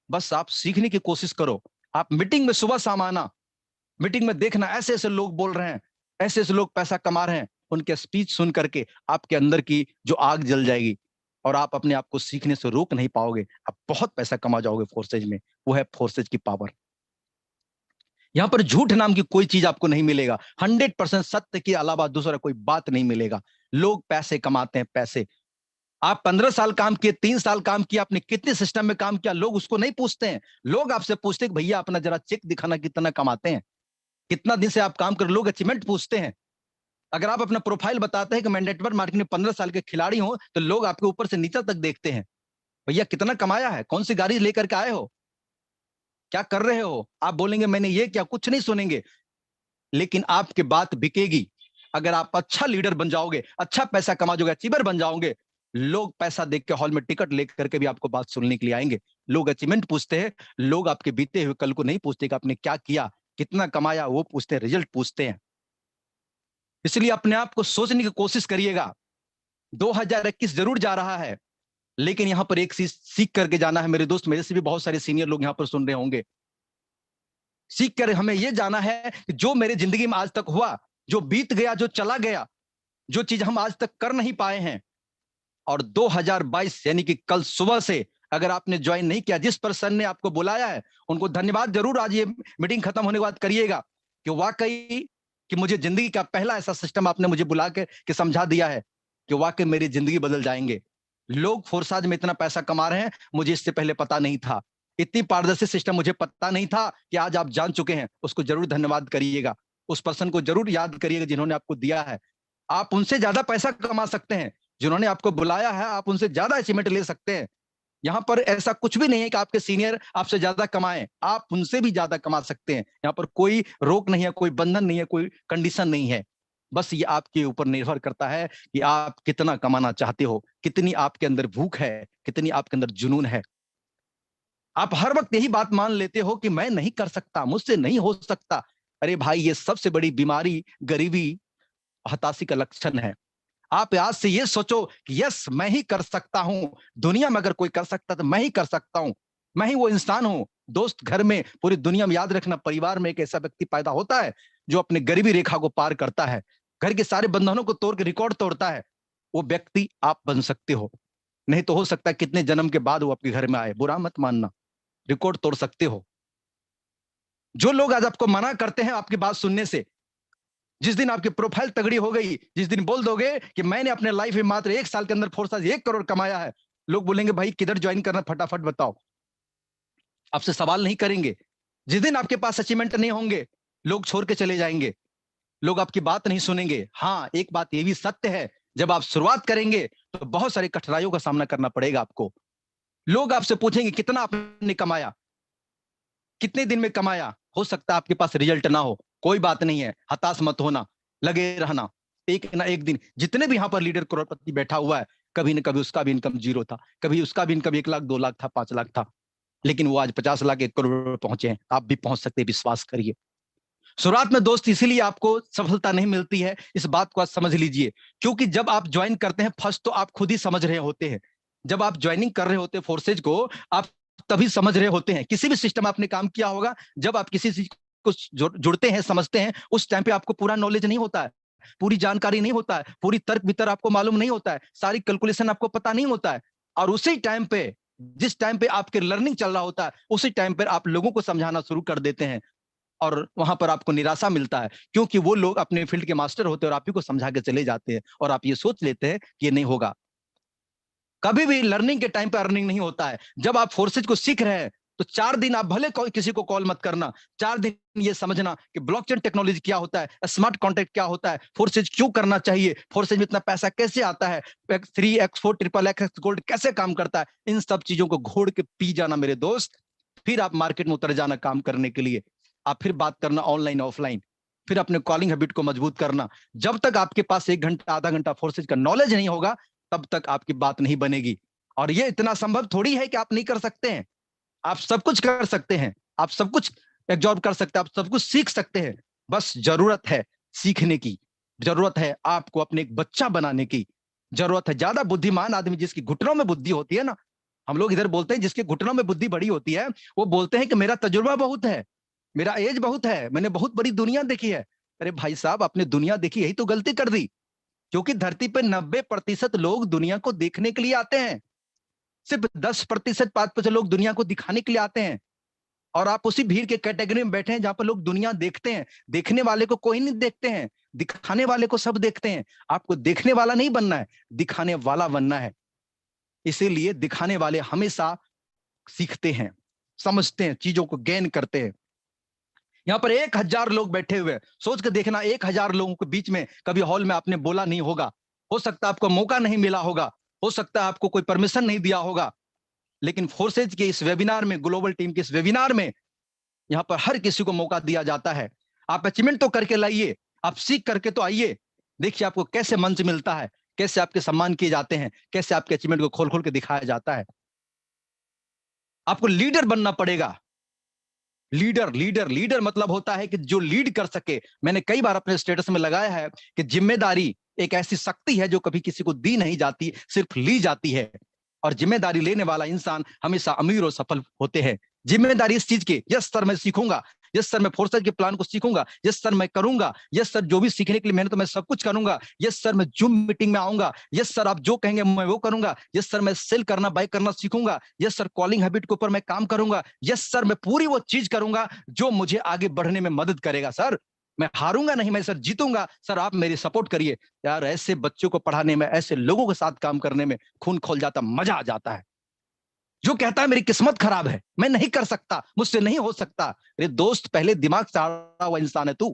बस आप सीखने की कोशिश करो। आप मीटिंग में सुबह शाम आना, मीटिंग में देखना ऐसे ऐसे लोग बोल रहे हैं, ऐसे ऐसे लोग पैसा कमा रहे हैं, उनके स्पीच सुन करके आपके अंदर की जो आग जल जाएगी और आप अपने आप को सीखने से रोक नहीं पाओगे, आप बहुत पैसा कमा जाओगे फोर्सेज में। वो है फोर्सेज की पावर। यहां पर झूठ नाम की कोई चीज आपको नहीं मिलेगा, 100% सत्य के अलावा दूसरा कोई बात नहीं मिलेगा। लोग पैसे कमाते हैं, पैसे। आप 15 साल काम किए, 3 साल काम किया, आपने कितने सिस्टम में काम किया, लोग उसको नहीं पूछते हैं। लोग आपसे पूछते हैं भैया अपना जरा चेक दिखाना, कितना कमाते हैं, कितना दिन से आप काम कर। लोग अचीवमेंट पूछते हैं। अगर आप अपना प्रोफाइल बताते हैं कि मैं नेटवर्क मार्केटिंग में 15 साल के खिलाड़ी हूं, तो लोग आपके ऊपर से नीचे तक देखते हैं, भैया कितना कमाया है, कौन सी गाड़ी लेकर के आए हो, क्या कर रहे हो। आप बोलेंगे मैंने ये क्या, कुछ नहीं सुनेंगे, लेकिन आपकी बात बिकेगी। अगर आप अच्छा लीडर बन जाओगे, अच्छा पैसा कमा जाओगे, अचीवर बन जाओगे, लोग पैसा देख के हॉल में टिकट लेकर के भी आपको बात सुनने के लिए आएंगे। लोग अचीवमेंट पूछते हैं, लोग आपके बीते हुए कल को नहीं पूछते कि आपने क्या किया, कितना कमाया, वो पूछते हैं, रिजल्ट पूछते हैं। इसलिए अपने आप को सोचने की कोशिश करिएगा। 2021 जरूर जा रहा है, लेकिन यहाँ पर एक चीज सीख करके जाना है मेरे दोस्त, मेरे से भी बहुत सारे सीनियर लोग यहाँ पर सुन रहे होंगे। सीख कर हमें यह जाना है कि जो मेरे जिंदगी में आज तक हुआ, जो बीत गया, जो चला गया, जो चीज हम आज तक कर नहीं पाए हैं, और 2022 यानी कि कल सुबह से अगर आपने ज्वाइन नहीं किया, जिस पर्सन ने आपको बुलाया है उनको धन्यवाद जरूर आज ये मीटिंग खत्म होने के बाद करिएगा कि वाकई कि मुझे जिंदगी का पहला ऐसा सिस्टम आपने मुझे बुला के समझा दिया है कि वाकई मेरी जिंदगी बदल जाएंगे। लोग फोर्साज में इतना पैसा कमा रहे हैं, मुझे इससे पहले पता नहीं था। इतनी पारदर्शी सिस्टम मुझे पता नहीं था कि आज आप जान चुके हैं। उसको जरूर धन्यवाद करिएगा, उस पर्सन को जरूर याद करिएगा जिन्होंने आपको दिया है। आप उनसे ज्यादा पैसा कमा सकते हैं, जिन्होंने आपको बुलाया है आप उनसे ज्यादा अचीवमेंट ले सकते हैं। यहाँ पर ऐसा कुछ भी नहीं है कि आपके सीनियर आपसे ज्यादा कमाएं, आप उनसे भी ज्यादा कमा सकते हैं। यहाँ पर कोई रोक नहीं है, कोई बंधन नहीं है, कोई कंडीशन नहीं है। बस ये आपके ऊपर निर्भर करता है कि आप कितना कमाना चाहते हो, कितनी आपके अंदर भूख है, कितनी आपके अंदर जुनून है। आप हर वक्त यही बात मान लेते हो कि मैं नहीं कर सकता, मुझसे नहीं हो सकता। अरे भाई, ये सबसे बड़ी बीमारी गरीबी, हताशी का लक्षण है। आप आज से ये सोचो कि यस, मैं ही कर सकता हूं। दुनिया में अगर कोई कर सकता तो मैं ही कर सकता हूं, मैं ही वो इंसान हूं। दोस्त, घर में, पूरी दुनिया में याद रखना, परिवार में एक ऐसा व्यक्ति पैदा होता है जो अपने गरीबी रेखा को पार करता है, घर के सारे बंधनों को तोड़ के रिकॉर्ड तोड़ता है। वो व्यक्ति आप बन सकते हो। नहीं तो हो सकता है कितने जन्म के बाद वो आपके घर में आए, बुरा मत मानना, रिकॉर्ड तोड़ सकते हो। जो लोग आज आपको मना करते हैं आपकी बात सुनने से, जिस दिन आपकी प्रोफाइल तगड़ी हो गई, जिस दिन बोल दोगे कि मैंने अपने लाइफ में मात्र 1 साल के अंदर फोर्साज 1 करोड़ कमाया है, लोग बोलेंगे भाई किधर ज्वाइन करना, फटाफट बताओ। आपसे सवाल नहीं करेंगे। जिस दिन आपके पास अचीवमेंट नहीं होंगे, लोग छोड़ के चले जाएंगे, लोग आपकी बात नहीं सुनेंगे। हाँ, एक बात ये भी सत्य है, जब आप शुरुआत करेंगे तो बहुत सारी कठिनाइयों का सामना करना पड़ेगा आपको। लोग आपसे पूछेंगे कितना आपने कमाया, कितने दिन में कमाया। हो सकता है आपके पास रिजल्ट ना हो, कोई बात नहीं है, हताश मत होना, लगे रहना। एक ना एक दिन, जितने भी यहाँ पर लीडर करोड़पति बैठा हुआ है, कभी न कभी उसका भी इनकम 0 था, कभी उसका भी इनकम 1 लाख 2 लाख था, 5 लाख था, लेकिन वो आज 50 लाख 1 करोड़ पहुंचे हैं। आप भी पहुंच सकते हैं, विश्वास करिए। शुरुआत में दोस्त इसीलिए आपको सफलता नहीं मिलती है, इस बात को आज समझ लीजिए। क्योंकि जब आप ज्वाइन करते हैं, फर्स्ट तो आप खुद ही समझ रहे होते हैं। जब आप ज्वाइनिंग कर रहे होते हैं फोर्सेज को, आप तभी समझ रहे होते हैं। किसी भी सिस्टम आपने काम किया होगा, जब आप किसी चीज को जुड़ते हैं, समझते हैं, उस टाइम पे आपको पूरा नॉलेज नहीं होता है, पूरी जानकारी नहीं होता है, पूरी तर्क वितर्क आपको मालूम नहीं होता है, सारी कैलकुलेशन आपको पता नहीं होता है। और उसी टाइम पे, जिस टाइम पे आपके लर्निंग चल रहा होता है, उसी टाइम पर आप लोगों को समझाना शुरू कर देते हैं, और वहां पर आपको निराशा मिलता है, क्योंकि वो लोग अपने फील्ड के मास्टर होते हैं और आप ही को समझा के चले जाते हैं, और आप ये सोच लेते हैं कि ये नहीं होगा। कभी भी लर्निंग के टाइम पे अर्निंग नहीं होता है। जब आप फोर्सेज को सीख रहे हैं, तो 4 दिन आप भले किसी को कॉल मत करना, 4 दिन ये समझना कि ब्लॉकचेन टेक्नोलॉजी क्या होता है, स्मार्ट कॉन्ट्रैक्ट क्या होता है, फोर्सेज क्यों करना चाहिए, फोर्सेज में इतना पैसा कैसे आता है, X3 X4 triple x gold कैसे काम करता है। इन सब चीजों को घोड़ के पी जाना मेरे दोस्त, फिर आप मार्केट में उतर जाना काम करने के लिए। आप फिर बात करना ऑनलाइन ऑफलाइन, फिर अपने कॉलिंग हैबिट को मजबूत करना। जब तक आपके पास 1 घंटा आधा घंटा फोर्सेज का नॉलेज नहीं होगा, तब तक आपकी बात नहीं बनेगी। और ये इतना संभव थोड़ी है कि आप नहीं कर सकते हैं। आप सब कुछ कर सकते हैं, आप सब कुछ एब्जॉर्ब कर सकते हैं, आप सब कुछ सीख सकते हैं। बस जरूरत है सीखने की, जरूरत है आपको अपने एक बच्चा बनाने की, जरूरत है। ज्यादा बुद्धिमान आदमी जिसकी घुटनों में बुद्धि होती है ना, हम लोग इधर बोलते हैं जिसके घुटनों में बुद्धि बड़ी होती है, वो बोलते हैं कि मेरा तजुर्बा बहुत है, मेरा एज बहुत है, मैंने बहुत बड़ी दुनिया देखी है। अरे भाई साहब, आपने दुनिया देखी, यही तो गलती कर दी। क्योंकि धरती पे 90% लोग दुनिया को देखने के लिए आते हैं, सिर्फ 10% 5% लोग दुनिया को दिखाने के लिए आते हैं। और आप उसी भीड़ के कैटेगरी में बैठे हैं जहां पर लोग दुनिया देखते हैं। देखने वाले को कोई नहीं देखते हैं, दिखाने वाले को सब देखते हैं। आपको देखने वाला नहीं बनना है, दिखाने वाला बनना है। इसीलिए दिखाने वाले हमेशा सीखते हैं, समझते हैं, चीजों को गेन करते हैं। यहाँ पर 1000 लोग बैठे हुए, सोच के देखना, 1000 लोगों के बीच में कभी हॉल में आपने बोला नहीं होगा, हो सकता है आपको मौका नहीं मिला होगा, हो सकता है आपको कोई परमिशन नहीं दिया होगा, लेकिन फोर्सेज के इस वेबिनार में, ग्लोबल टीम के इस वेबिनार में, यहाँ पर हर किसी को मौका दिया जाता है। आप अचीवमेंट तो करके लाइए, आप सीख करके तो आइए। देखिए आपको कैसे मंच मिलता है, कैसे आपके सम्मान किए जाते हैं, कैसे आपके अचीवमेंट को खोल खोल के दिखाया जाता है। आपको लीडर बनना पड़ेगा। लीडर लीडर लीडर मतलब होता है कि जो लीड कर सके। मैंने कई बार अपने स्टेटस में लगाया है कि जिम्मेदारी एक ऐसी शक्ति है जो कभी किसी को दी नहीं जाती, सिर्फ ली जाती है। और जिम्मेदारी लेने वाला इंसान हमेशा अमीर और सफल होते हैं। जिम्मेदारी इस चीज की, यस सर मैं सीखूंगा, यस सर मैं फोर्सेज के प्लान को सीखूंगा, यस सर मैं करूंगा, यस सर जो भी सीखने के लिए मेहनत मैं सब कुछ करूंगा, यस सर मैं जूम मीटिंग में आऊंगा, यस सर आप जो कहेंगे मैं वो करूंगा, यस सर मैं सेल करना बाय करना सीखूंगा, यस सर कॉलिंग हैबिट के ऊपर मैं काम करूंगा, यस सर मैं पूरी वो चीज करूंगा जो मुझे आगे बढ़ने में मदद करेगा। सर मैं हारूंगा नहीं, मैं सर जीतूंगा, सर आप मेरी सपोर्ट करिए। यार ऐसे बच्चों को पढ़ाने में, ऐसे लोगों के साथ काम करने में खून खोल जाता, मजा आ जाता है। जो कहता है मेरी किस्मत खराब है, मैं नहीं कर सकता, मुझसे नहीं हो सकता, अरे दोस्त पहले दिमाग से आड़ा हुआ इंसान है तू।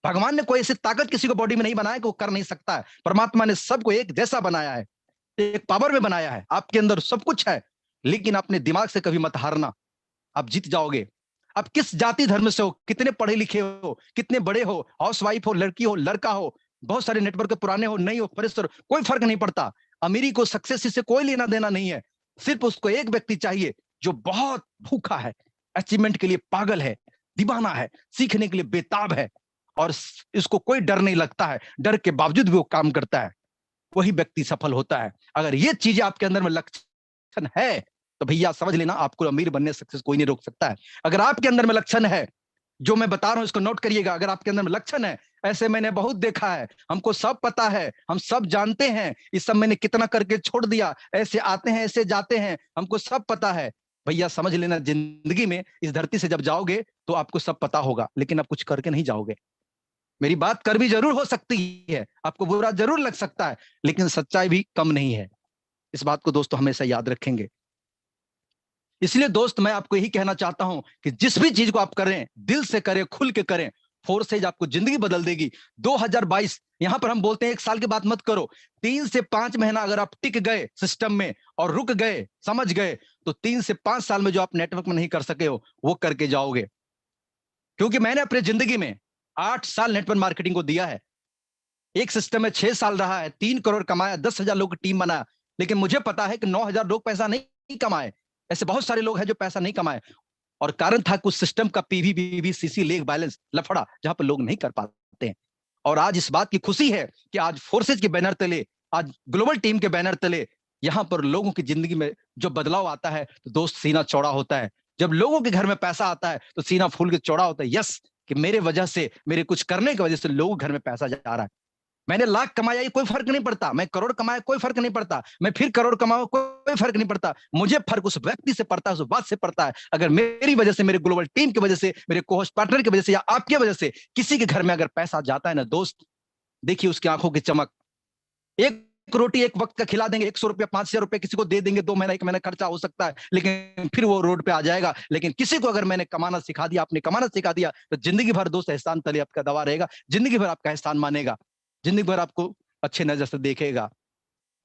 भगवान ने कोई ऐसी ताकत किसी को बॉडी में नहीं बनाया कि वो कर नहीं सकता है। परमात्मा ने सबको एक जैसा बनाया है, एक पावर में बनाया है, आपके अंदर सब कुछ है। लेकिन अपने दिमाग से कभी मत हारना, आप जीत जाओगे। आप किस जाति धर्म से हो, कितने पढ़े लिखे हो, कितने बड़े हो, हाउसवाइफ हो, लड़की हो, लड़का हो, बहुत सारे नेटवर्क के पुराने हो, नहीं हो, फरिश्ते हो, कोई फर्क नहीं पड़ता। अमीरी को सक्सेस से कोई लेना देना नहीं है। सिर्फ उसको एक व्यक्ति चाहिए जो बहुत भूखा है, अचीवमेंट के लिए पागल है, दीवाना है, सीखने के लिए बेताब है, और इसको कोई डर नहीं लगता है, डर के बावजूद भी वो काम करता है, वही व्यक्ति सफल होता है। अगर ये चीजें आपके अंदर में लक्षण है तो भैया समझ लेना, आपको अमीर बनने सक्सेस कोई नहीं रोक सकता है। अगर आपके अंदर में लक्षण है, जो मैं बता रहा हूं इसको नोट करिएगा, अगर आपके अंदर में लक्षण है, ऐसे मैंने बहुत देखा है, हमको सब पता है, हम सब जानते हैं, इस सब मैंने कितना करके छोड़ दिया, ऐसे आते हैं ऐसे जाते हैं, हमको सब पता है। भैया समझ लेना, जिंदगी में इस धरती से जब जाओगे तो आपको सब पता होगा, लेकिन आप कुछ करके नहीं जाओगे। मेरी बात कड़वी जरूर हो सकती है, आपको बुरा जरूर लग सकता है, लेकिन सच्चाई भी कम नहीं है। इस बात को दोस्तों हमेशा याद रखेंगे। इसलिए दोस्त मैं आपको यही कहना चाहता हूं कि जिस भी चीज को आप करें, दिल से करें, खुल के करें, फोर्सेज आपको जिंदगी बदल देगी। 2022 यहां पर हम बोलते हैं एक साल के बाद मत करो, 3 से 5 महीना अगर आप टिक गए सिस्टम में और रुक गए, समझ गए, तो 3 से 5 साल में जो आप नेटवर्क में नहीं कर सके हो वो करके जाओगे। क्योंकि मैंने अपनी जिंदगी में 8 साल नेटवर्क मार्केटिंग को दिया है। एक सिस्टम में 6 साल रहा है, 3 करोड़ कमाया, 10,000 लोग की टीम बनाया, लेकिन मुझे पता है कि 9,000 लोग पैसा नहीं कमाए। ऐसे बहुत सारे लोग हैं जो पैसा नहीं कमाए, और कारण था कुछ सिस्टम का पीवी बीवी सीसी लेग बैलेंस लफड़ा, जहां पर लोग नहीं कर पाते हैं। और आज इस बात की खुशी है कि आज फोर्सेज के बैनर तले, आज ग्लोबल टीम के बैनर तले, यहां पर लोगों की जिंदगी में जो बदलाव आता है तो दोस्त सीना चौड़ा होता है। जब लोगों के घर में पैसा आता है तो सीना फूल के चौड़ा होता है, यस कि मेरे वजह से, मेरे कुछ करने की वजह से लोगों के घर में पैसा जा रहा है। मैंने लाख कमाया ये कोई फर्क नहीं पड़ता, मैं करोड़ कमाया कोई फर्क नहीं पड़ता, मैं फिर करोड़ कमाऊं कोई फर्क नहीं पड़ता। मुझे फर्क उस व्यक्ति से पड़ता है, उस बात से पड़ता है, अगर मेरी वजह से, मेरे ग्लोबल टीम की वजह से, मेरे को होस्ट पार्टनर की वजह से, या आपकी वजह से किसी के घर में अगर पैसा जाता है ना दोस्त, देखिए उसकी आंखों की चमक। एक रोटी एक वक्त का खिला देंगे, 100 रुपया 5,000 रुपया किसी को दे देंगे, 2 महीना 1 महीना खर्चा हो सकता है, लेकिन फिर वो रोड पे आ जाएगा। लेकिन किसी को अगर मैंने कमाना सिखा दिया, आपने कमाना सिखा दिया, तो जिंदगी भर दोस्त एहसान तले आपका दबा रहेगा, जिंदगी भर आपका एहसान मानेगा, जिंदगी भर आपको अच्छे नजर से देखेगा।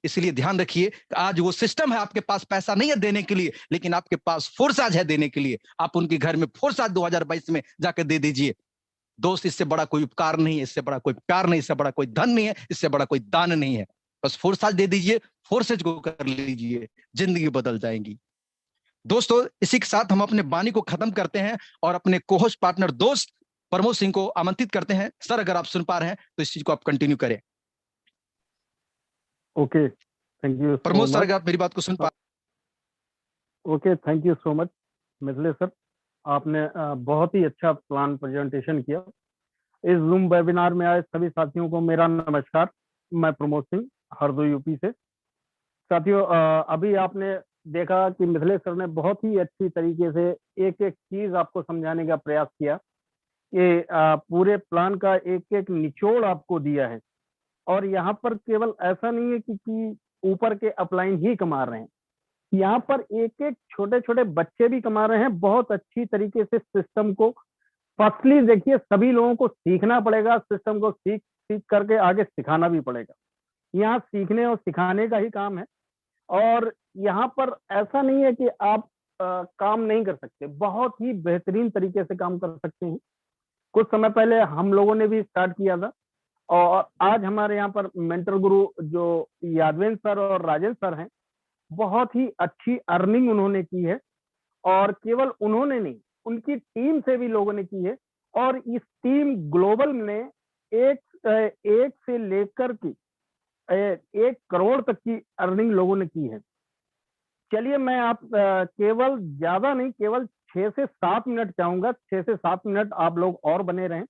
इसलिए ध्यान रखिए, आज वो सिस्टम है, आपके पास पैसा नहीं है देने के लिए, लेकिन आपके पास फोर्स आज है देने के लिए। आप उनके घर में फोर्स आज 2022 में जाकर दे दीजिए। दोस्त इससे बड़ा कोई उपकार नहीं है, इससे बड़ा कोई प्यार नहीं, इससे बड़ा कोई धन नहीं है, इससे बड़ा कोई दान नहीं है। बस फोर्स आज दे दीजिए, फोर्सेज को कर लीजिए, जिंदगी बदल जाएंगी। दोस्तों इसी के साथ हम अपने वाणी को खत्म करते हैं और अपने कोहोस्ट पार्टनर दोस्त प्रमोद सिंह को आमंत्रित करते हैं। सर अगर आप सुन पा रहे हैं तो इस चीज को आप कंटिन्यू करें। Okay, thank you so Pramod sir much. अगर आप मेरी बात को सुन पा okay, thank you so much Mithilesh sir, आपने बहुत ही अच्छा प्लान प्रेजेंटेशन किया। इस जूम वेबिनार में आए सभी साथियों को मेरा नमस्कार। मैं प्रमोद सिंह, हरदोई यूपी से। साथियों, अभी आपने देखा कि मिथिलेश सर ने बहुत ही अच्छी तरीके से एक एक चीज आपको समझाने का प्रयास किया कि पूरे प्लान का एक एक निचोड़ आपको दिया है। और यहाँ पर केवल ऐसा नहीं है कि ऊपर के अपलाइन ही कमा रहे हैं, यहाँ पर एक एक छोटे छोटे बच्चे भी कमा रहे हैं बहुत अच्छी तरीके से सिस्टम को। फर्स्टली देखिए, सभी लोगों को सीखना पड़ेगा, सिस्टम को सीख सीख करके आगे सिखाना भी पड़ेगा। यहाँ सीखने और सिखाने का ही काम है। और यहाँ पर ऐसा नहीं है कि आप काम नहीं कर सकते, बहुत ही बेहतरीन तरीके से काम कर सकते हैं। कुछ समय पहले हम लोगों ने भी स्टार्ट किया था, और आज हमारे यहाँ पर मेंटर गुरु जो यादवेंद्र सर और राजेंद्र सर हैं, बहुत ही अच्छी अर्निंग उन्होंने की है। और केवल उन्होंने नहीं, उनकी टीम से भी लोगों ने की है। और इस टीम ग्लोबल ने एक से लेकर के 1 करोड़ तक की अर्निंग लोगों ने की है। चलिए मैं आप केवल ज्यादा नहीं, केवल 6 से 7 मिनट चाहूंगा। 6 से 7 मिनट आप लोग और बने रहें।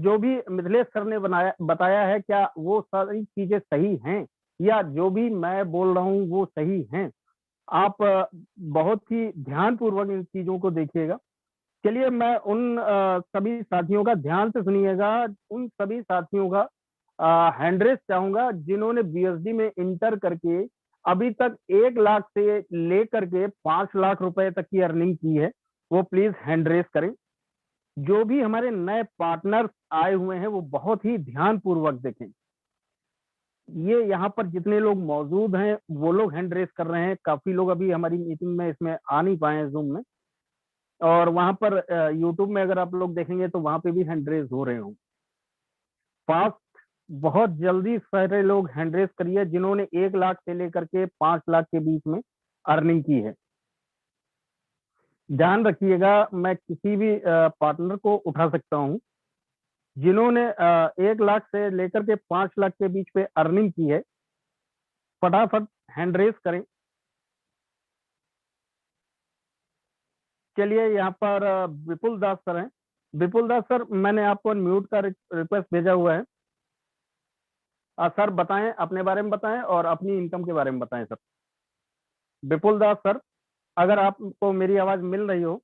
जो भी मिथिलेश सर ने बताया है, क्या वो सारी चीजें सही हैं, या जो भी मैं बोल रहा हूँ वो सही हैं? आप बहुत ही ध्यान पूर्वक इन चीजों को देखिएगा। चलिए मैं उन सभी साथियों का, ध्यान से सुनिएगा, उन सभी साथियों का हैंड रेस चाहूंगा जिन्होंने बीएसडी में इंटर करके अभी तक 1 लाख से लेकर के 5 लाख रुपए तक की अर्निंग की है, वो प्लीज हैंड रेस करें। जो भी हमारे नए पार्टनर्स आए हुए हैं वो बहुत ही ध्यान पूर्वक देखें। ये यहाँ पर जितने लोग मौजूद हैं वो लोग हैंड रेस कर रहे हैं। काफी लोग अभी हमारी मीटिंग में इसमें आ नहीं पाए हैं जूम में, और वहां पर यूट्यूब में अगर आप लोग देखेंगे तो वहां पे भी हैंड रेस हो रहे हों। फास्ट, बहुत जल्दी सारे लोग हैंड रेस करिए जिन्होंने 1 लाख से लेकर के 5 लाख के बीच में अर्निंग की है। ध्यान रखिएगा, मैं किसी भी पार्टनर को उठा सकता हूँ। जिन्होंने 1 लाख से लेकर के 5 लाख के बीच पे अर्निंग की है, फटाफट हैंड रेस करें। चलिए यहाँ पर विपुल दास सर हैं। विपुल दास सर, मैंने आपको अनम्यूट का रिक्वेस्ट भेजा हुआ है। सर बताएं, अपने बारे में बताएं और अपनी इनकम के बारे में बताएं सर। विपुल दास सर, अगर आपको मेरी आवाज मिल रही हो।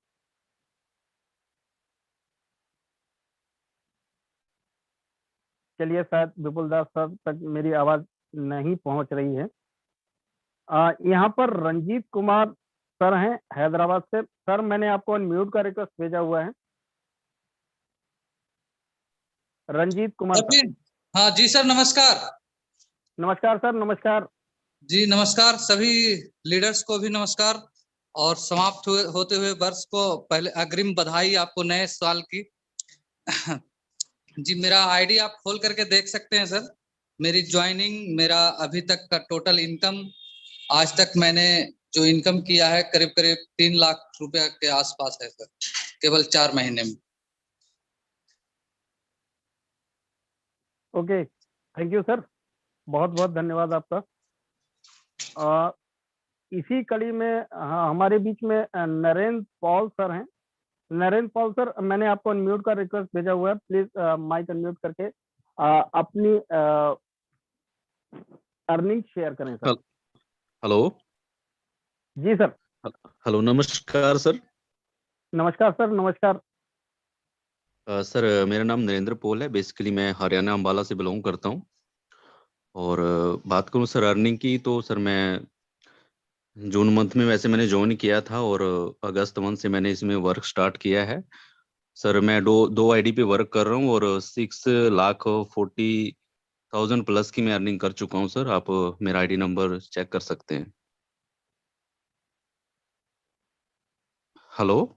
चलिए शायद विपुल दास सर तक मेरी आवाज नहीं पहुंच रही है। यहाँ पर रंजीत कुमार सर हैं हैदराबाद से। सर मैंने आपको अनम्यूट का रिक्वेस्ट भेजा हुआ है। रंजीत कुमार सर। हाँ जी सर, नमस्कार। नमस्कार सर, नमस्कार जी नमस्कार, सभी लीडर्स को भी नमस्कार, और समाप्त होते हुए वर्ष को पहले अग्रिम बधाई आपको नए साल की। जी मेरा आईडी आप खोल करके देख सकते हैं सर। मेरी ज्वाइनिंग, मेरा अभी तक का टोटल इनकम, आज तक मैंने जो इनकम किया है करीब करीब 3 लाख रुपया के आसपास है सर, केवल 4 महीने में। ओके, थैंक यू सर, बहुत बहुत धन्यवाद आपका। इसी कड़ी में हमारे बीच में नरेंद्र पॉल सर हैं। नरेंद्र पॉल सर, मैंने आपको अनम्यूट का रिक्वेस्ट भेजा हुआ है। प्लीज माइक अनम्यूट करके अपनी अर्निंग शेयर करें सर। हेलो। जी सर। हेलो, नमस्कार सर। नमस्कार सर, नमस्कार। सर मेरा नाम नरेंद्र पॉल है। बेसिकली मैं हरियाणा अंबाला से बिलोंग करता हूँ। और बात करूँ सर अर्निंग की, तो सर मैं जून मंथ में वैसे मैंने ज्वाइन किया था, और अगस्त मंथ से मैंने इसमें वर्क स्टार्ट किया है। सर मैं दो आईडी पे वर्क कर रहा हूँ, और 6,40,000 प्लस की मैं अर्निंग कर चुका हूँ सर। आप मेरा आईडी नंबर चेक कर सकते हैं। हेलो।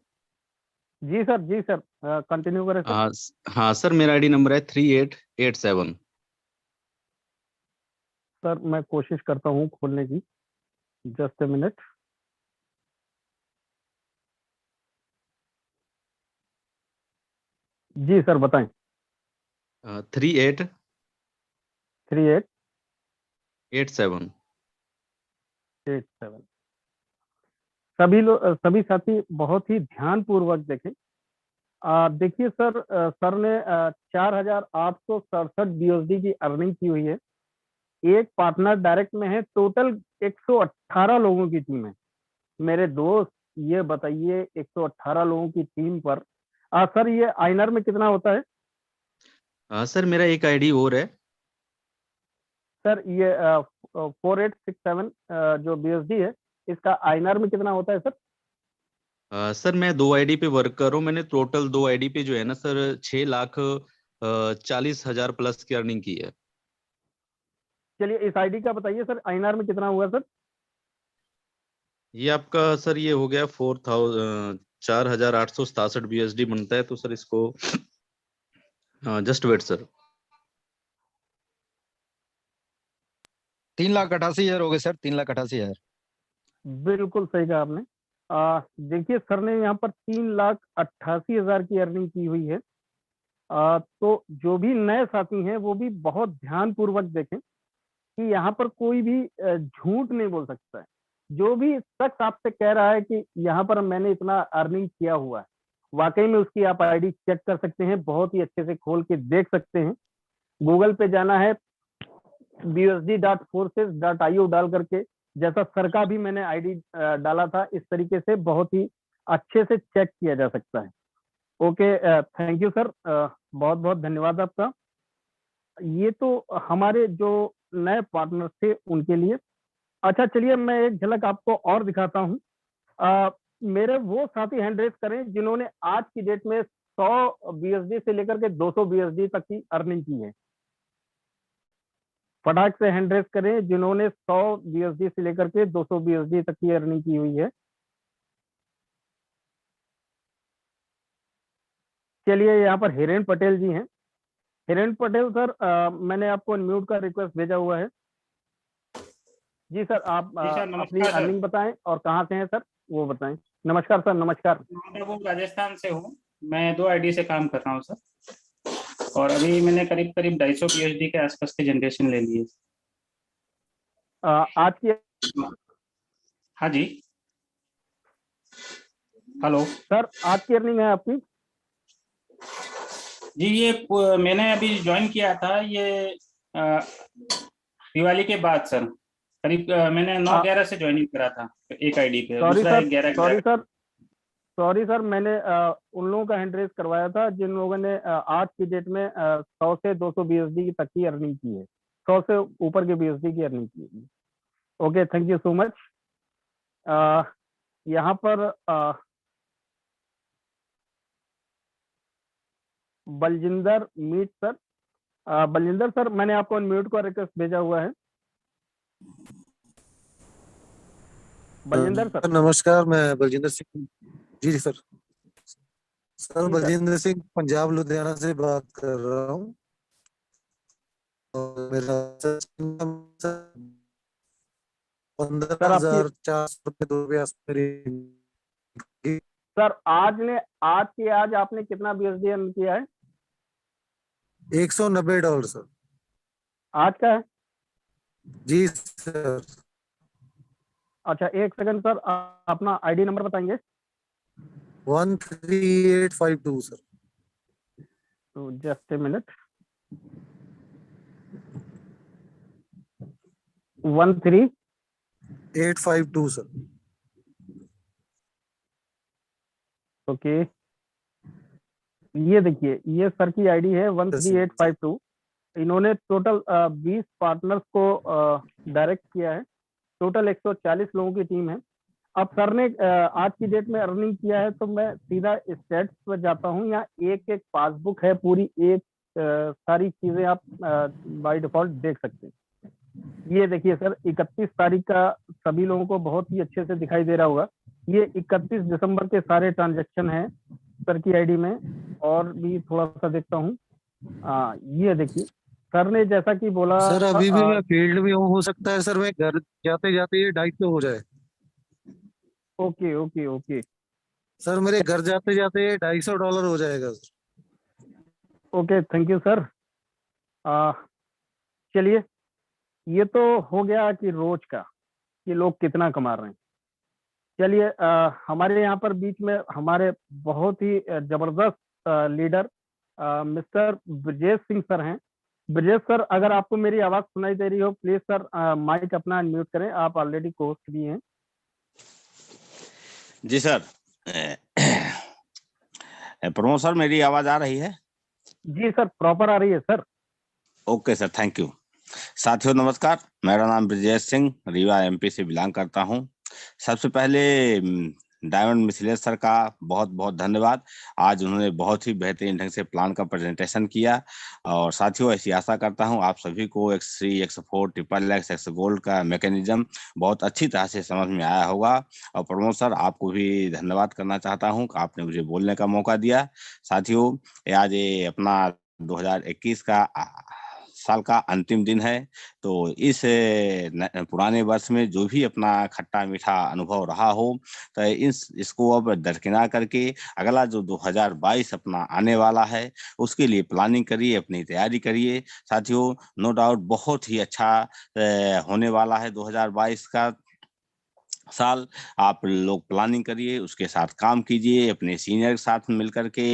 जी सर, जी सर, कंटिन्यू करें सर। हाँ सर, मेरा आईडी नंबर है 3887। सर मैं कोशिश करता हूँ खोलने की, जस्ट ए मिनट। जी सर बताएं। 3887। 3887। सभी साथी बहुत ही ध्यान पूर्वक देखें। देखिए सर, सर ने 4,867 बीएसडी की अर्निंग की हुई है। एक पार्टनर डायरेक्ट में है। टोटल 118 लोगों की टीम है। मेरे दोस्त ये बताइए, 118 लोगों की टीम पर सर ये आइनर में कितना होता है? सर मेरा एक आईडी और है। सर ये 4867 जो बीएसडी है, इसका आइनर में कितना होता है सर? सर मैं 2 आईडी पे वर्क कर रहा हूँ। मैंने टोटल 2 आईडी पे जो है ना सर 6,40,000 प्लस की अर्निंग की है। चलिए इस आईडी का बताइए सर, आइनर में कितना हुआ सर? ये आपका सर ये हो गया 4,867 बीएसडी बनता है। तो सर इसको जस्ट वेट सर। 3,88,000 हो गए सर, 3,88,000। बिल्कुल सही कहा आपने। देखिए सर ने यहाँ पर 3,88,000 की अर्निंग की हुई है। तो जो भी नए साथी हैं वो भी बहुत ध्यान पूर्वक देखें कि यहाँ पर कोई भी झूठ नहीं बोल सकता है। जो भी शख्स आपसे कह रहा है कि यहाँ पर मैंने इतना अर्निंग किया हुआ है, वाकई में उसकी आप आईडी चेक कर सकते हैं, बहुत ही अच्छे से खोल के देख सकते हैं। गूगल पे जाना है, busd.forces.io डाल करके, जैसा सर का भी मैंने आईडी डाला था, इस तरीके से बहुत ही अच्छे से चेक किया जा सकता है। ओके, थैंक यू सर, बहुत बहुत धन्यवाद आपका। ये तो हमारे जो नए पार्टनर थे उनके लिए। अच्छा, चलिए मैं एक झलक आपको और दिखाता हूँ। मेरे वो साथी हैंड रेस करें जिन्होंने आज की डेट में 100 बीएसडी से लेकर के 200 बीएसडी तक की अर्निंग की है। फटाक से हैंड रेस करें जिन्होंने 100 बीएसडी से लेकर के 200 बीएसडी तक की अर्निंग की हुई है। चलिए, यहाँ पर हिरेन पटेल जी हैं। हिरेन पटेल सर, मैंने आपको अनम्यूट का रिक्वेस्ट भेजा हुआ है। जी सर, आप अपनी अर्निंग बताएं और कहाँ से हैं सर, वो बताएं। नमस्कार सर। नमस्कार। मैं राजस्थान से हूँ। मैं 2 आईडी से काम कर रहा हूँ सर, और अभी मैंने करीब 250 पीएचडी के आसपास की जनरेशन ले ली है। आज की, हाँ जी, हेलो सर, आज की अर्निंग है आपकी? जी, ये मैंने अभी ज्वाइन किया था, ये दिवाली के बाद सर, करीब मैंने 9-11 से ज्वाइनिंग करा था एक आईडी पे। सॉरी सर, मैंने उन लोगों का हैंड रेस करवाया था जिन लोगों ने आज की डेट में 100 से 200 बीएसडी तक की अर्निंग की है, 100 से ऊपर के बीएसडी की अर्निंग की है। Okay, thank you so much. यहाँ पर Baljinder meet sir, Baljinder sir, मैंने आपको अनम्यूट का रिक्वेस्ट भेजा हुआ है। बलजिंदर सर। नमस्कार, मैं बलजिंदर सिंह। जी सर। सर, बलजिंदर सिंह पंजाब लुधियाना से बात कर रहा हूँ। और मेरा 15,400 रुपये। सर, आज आपने कितना बीएसडी अर्न किया है? $190 सर। आज का है? जी सर। अच्छा, एक सेकंड सर, अपना आईडी नंबर बताएंगे? 13852 सर। तो just a minute. 13852 sir. Okay, ये देखिए, ये सर की आईडी है 13852। इन्होंने टोटल 20 पार्टनर्स को डायरेक्ट किया है। टोटल 140 लोगों की टीम है। अब सर ने आज की डेट में अर्निंग किया है, तो मैं सीधा स्टेट्स पर जाता हूँ। यहाँ एक एक पासबुक है पूरी, एक सारी चीजें आप बाय डिफॉल्ट देख सकते हैं। ये देखिए सर, 31 तारीख का सभी लोगों को बहुत ही अच्छे से दिखाई दे रहा होगा। ये 31 दिसंबर के सारे ट्रांजैक्शन हैं सर की आईडी में। और भी थोड़ा सा देखता हूँ। ये देखिए, सर ने जैसा कि बोला, सर अभी भी मैं फील्ड में हूँ, हो सकता है सर मैं घर जाते जाते ये 250 हो जाए। ओके ओके ओके सर, मेरे घर जाते जाते ये $250 हो जाएगा sir. Okay, thank you sir. चलिए, ये तो हो गया कि रोज का कि लोग कितना कमा रहे हैं। चलिए, हमारे यहाँ पर बीच में हमारे बहुत ही जबरदस्त leader mister Brajesh Singh sir हैं। ब्रजेश सर, अगर आपको मेरी आवाज सुनाई दे रही हो, प्लीज सर माइक अपना अनम्यूट करें। आप ऑलरेडी होस्ट भी हैं। जी सर। प्रमोद सर, मेरी आवाज आ रही है? जी सर, प्रॉपर आ रही है sir. Okay sir, thank you. साथियों नमस्कार, मेरा नाम ब्रजेश सिंह, रीवा एमपी से बिलोंग करता हूं। सबसे पहले डायमंड मिथिलेश सर का बहुत बहुत धन्यवाद। आज उन्होंने बहुत ही बेहतरीन ढंग से प्लान का प्रेजेंटेशन किया। और साथियों, ऐसी आशा करता हूं आप सभी को X3, X4, triple X, X gold का मैकेनिज्म बहुत अच्छी तरह से समझ में आया होगा। और प्रमोद सर, आपको भी धन्यवाद करना चाहता हूं कि आपने मुझे बोलने का मौका दिया। साथियों, आज ये अपना 2021 का साल का अंतिम दिन है। तो इस पुराने वर्ष में जो भी अपना खट्टा मीठा अनुभव रहा हो, तो इसको अब दरकिनार करके अगला जो 2022 अपना आने वाला है, उसके लिए प्लानिंग करिए, अपनी तैयारी करिए। साथियों, नो डाउट बहुत ही अच्छा होने वाला है 2022 का। साल आप लोग प्लानिंग करिए, उसके साथ काम कीजिए, अपने सीनियर के साथ मिलकर के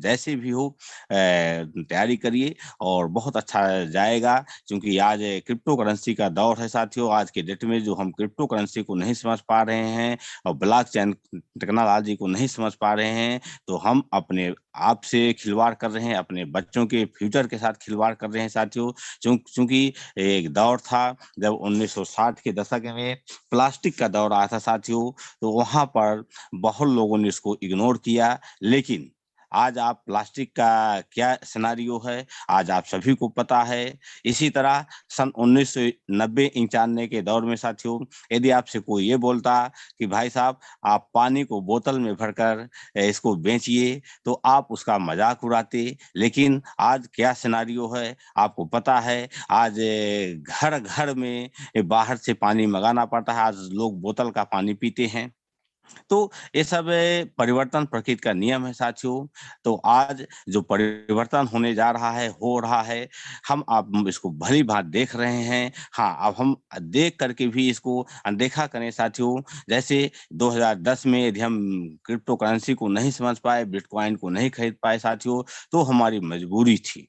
जैसे भी हो तैयारी करिए और बहुत अच्छा जाएगा। क्योंकि आज क्रिप्टो करेंसी का दौर है साथियों। आज के डेट में जो हम क्रिप्टो करेंसी को नहीं समझ पा रहे हैं और ब्लॉकचेन टेक्नोलॉजी को नहीं समझ पा रहे हैं, तो हम अपने आप से खिलवाड़ कर रहे हैं, अपने बच्चों के फ्यूचर के साथ खिलवाड़ कर रहे हैं साथियों। क्योंकि एक दौर था जब 1960 के दशक में प्लास्टिक का दौर आया था साथियों, तो वहां पर बहुत लोगों ने इसको इग्नोर किया। लेकिन आज आप प्लास्टिक का क्या सिनेरियो है आज आप सभी को पता है। इसी तरह सन 1990-91 के दौर में साथियों, यदि आपसे कोई ये बोलता कि भाई साहब आप पानी को बोतल में भरकर इसको बेचिए, तो आप उसका मजाक उड़ाते। लेकिन आज क्या सिनेरियो है आपको पता है। आज घर घर में बाहर से पानी मंगाना पड़ता है, आज लोग बोतल का पानी पीते हैं। तो ये सब परिवर्तन प्रकृति का नियम है साथियों। तो आज जो परिवर्तन होने जा रहा है, हो रहा है, हम आप इसको भली भांति देख रहे हैं। हाँ, अब हम देख करके भी इसको अनदेखा करें साथियों। जैसे 2010 में यदि हम क्रिप्टो करेंसी को नहीं समझ पाए, बिटकॉइन को नहीं खरीद पाए साथियों, तो हमारी मजबूरी थी।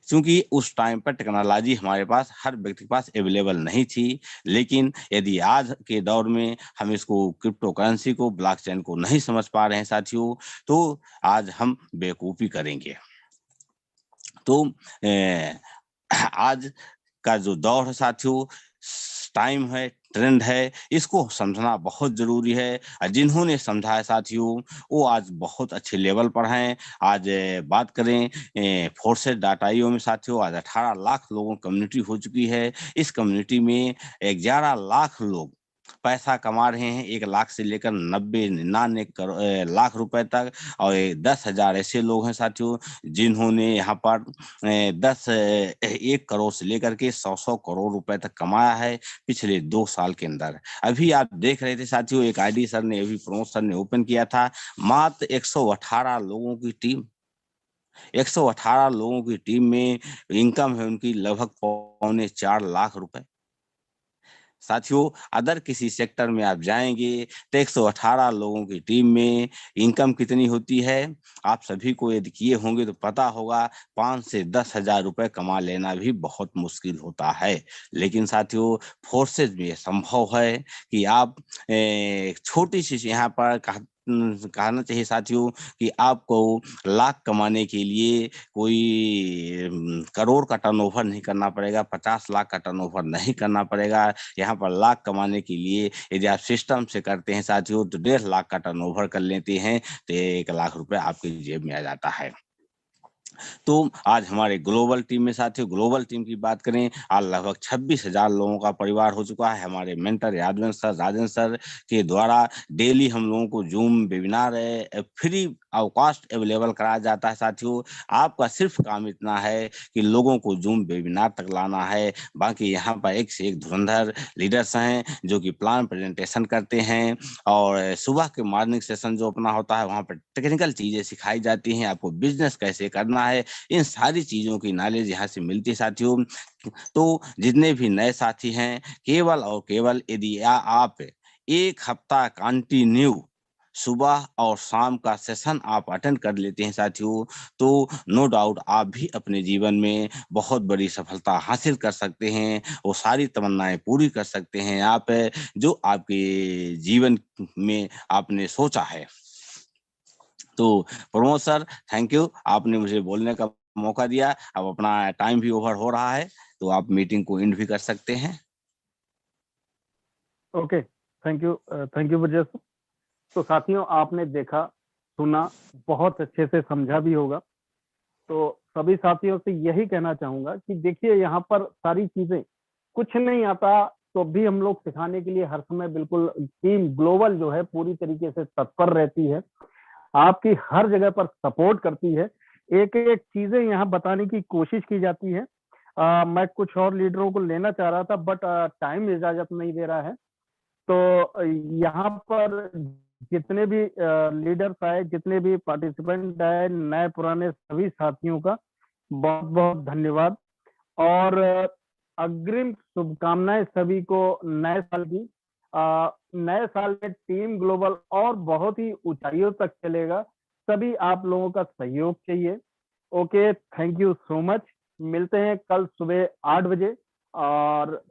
क्योंकि उस टाइम पर टेक्नोलॉजी हमारे पास हर व्यक्ति के पास अवेलेबल नहीं थी। लेकिन यदि आज के दौर में हम इसको क्रिप्टो करेंसी को ब्लॉकचेन को नहीं समझ पा रहे हैं साथियों, तो आज हम बेवकूफ़ी करेंगे। तो आज का जो दौर है साथियों, टाइम है, ट्रेंड है, इसको समझना बहुत जरूरी है। जिन्होंने समझा है साथियों, वो आज बहुत अच्छे लेवल पर हैं। आज बात करें फोर्सेस डाटा IO में साथियों, आज 18 लाख लोगों की कम्युनिटी हो चुकी है। इस कम्युनिटी में 11 लाख लोग पैसा कमा रहे हैं, 1 लाख से लेकर 90-99 लाख रुपए तक। और 10,000 ऐसे लोग हैं साथियों जिन्होंने यहाँ पर 1 करोड़ से लेकर के 100 करोड़ रुपए तक कमाया है पिछले 2 साल के अंदर। अभी आप देख रहे थे साथियों, एक ID सर ने, अभी प्रमोद सर ने ओपन किया था, मात्र 118 लोगों की टीम, 118 लोगों की टीम में इनकम है उनकी लगभग 3.25 लाख रुपए। साथियों, अदर किसी सेक्टर में आप जाएंगे तो 118 लोगों की टीम में इनकम कितनी होती है, आप सभी को यदि किए होंगे तो पता होगा, 5 से 10,000 रुपए कमा लेना भी बहुत मुश्किल होता है। लेकिन साथियों, फोर्सेज में यह संभव है कि आप छोटी सी यहाँ पर कहना चाहिए साथियों कि आपको लाख कमाने के लिए कोई करोड़ का टर्नओवर नहीं करना पड़ेगा, 50 लाख का टर्नओवर नहीं करना पड़ेगा। यहाँ पर लाख कमाने के लिए यदि आप सिस्टम से करते हैं साथियों, तो 1.5 लाख का टर्नओवर कर लेते हैं तो 1 लाख रुपए आपकी जेब में आ जाता है। तो आज हमारे ग्लोबल टीम में साथियों, ग्लोबल टीम की बात करें, आज लगभग 26,000 लोगों का परिवार हो चुका है। हमारे मेंटर यादव सर, राजन सर के द्वारा डेली हम लोगों को zoom webinar free of cost available कराया जाता है साथियों। आपका सिर्फ काम इतना है कि लोगों को जूम वेबिनार तक लाना है। बाकी यहाँ पर एक से एक धुरंधर लीडर्स हैं जो कि प्लान प्रेजेंटेशन करते हैं, और सुबह के मॉर्निंग सेशन जो अपना होता है वहाँ पर टेक्निकल चीजें सिखाई जाती हैं, आपको बिजनेस कैसे करना है, इन सारी चीजों की नॉलेज यहाँ से मिलती है साथियों। तो जितने भी नए साथी हैं, केवल और केवल यदि आप 1 हफ्ता कंटिन्यू सुबह और शाम का सेशन आप अटेंड कर लेते हैं साथियों, तो नो डाउट आप भी अपने जीवन में बहुत बड़ी सफलता हासिल कर सकते हैं। वो सारी तमन्नाएं पूरी कर सकते हैं आप, जो आपके जीवन में आपने सोचा है। तो प्रमोद सर, थैंक यू, आपने मुझे बोलने का मौका दिया। अब अपना टाइम भी ओवर हो रहा है, तो आप मीटिंग को एंड भी कर सकते हैं। Okay, thank you Brajesh. तो साथियों, आपने देखा, सुना, बहुत अच्छे से समझा भी होगा। तो सभी साथियों से यही कहना चाहूंगा कि देखिए, यहाँ पर सारी चीजें, कुछ नहीं आता तो भी हम लोग सिखाने के लिए हर समय बिल्कुल टीम ग्लोबल जो है पूरी तरीके से तत्पर रहती है, आपकी हर जगह पर सपोर्ट करती है, एक एक चीजें यहाँ बताने की कोशिश की जाती है। मैं कुछ और लीडरों को लेना चाह रहा था, बट टाइम इजाजत नहीं दे रहा है। तो यहाँ पर जितने भी लीडर्स आए, जितने भी पार्टिसिपेंट आए, नए पुराने सभी साथियों का बहुत बहुत धन्यवाद, और अग्रिम शुभकामनाएं सभी को नए साल की। नए साल में टीम ग्लोबल और बहुत ही ऊंचाइयों तक चलेगा। सभी आप लोगों का सहयोग चाहिए। Okay, thank you so much. मिलते हैं कल सुबह 8 बजे और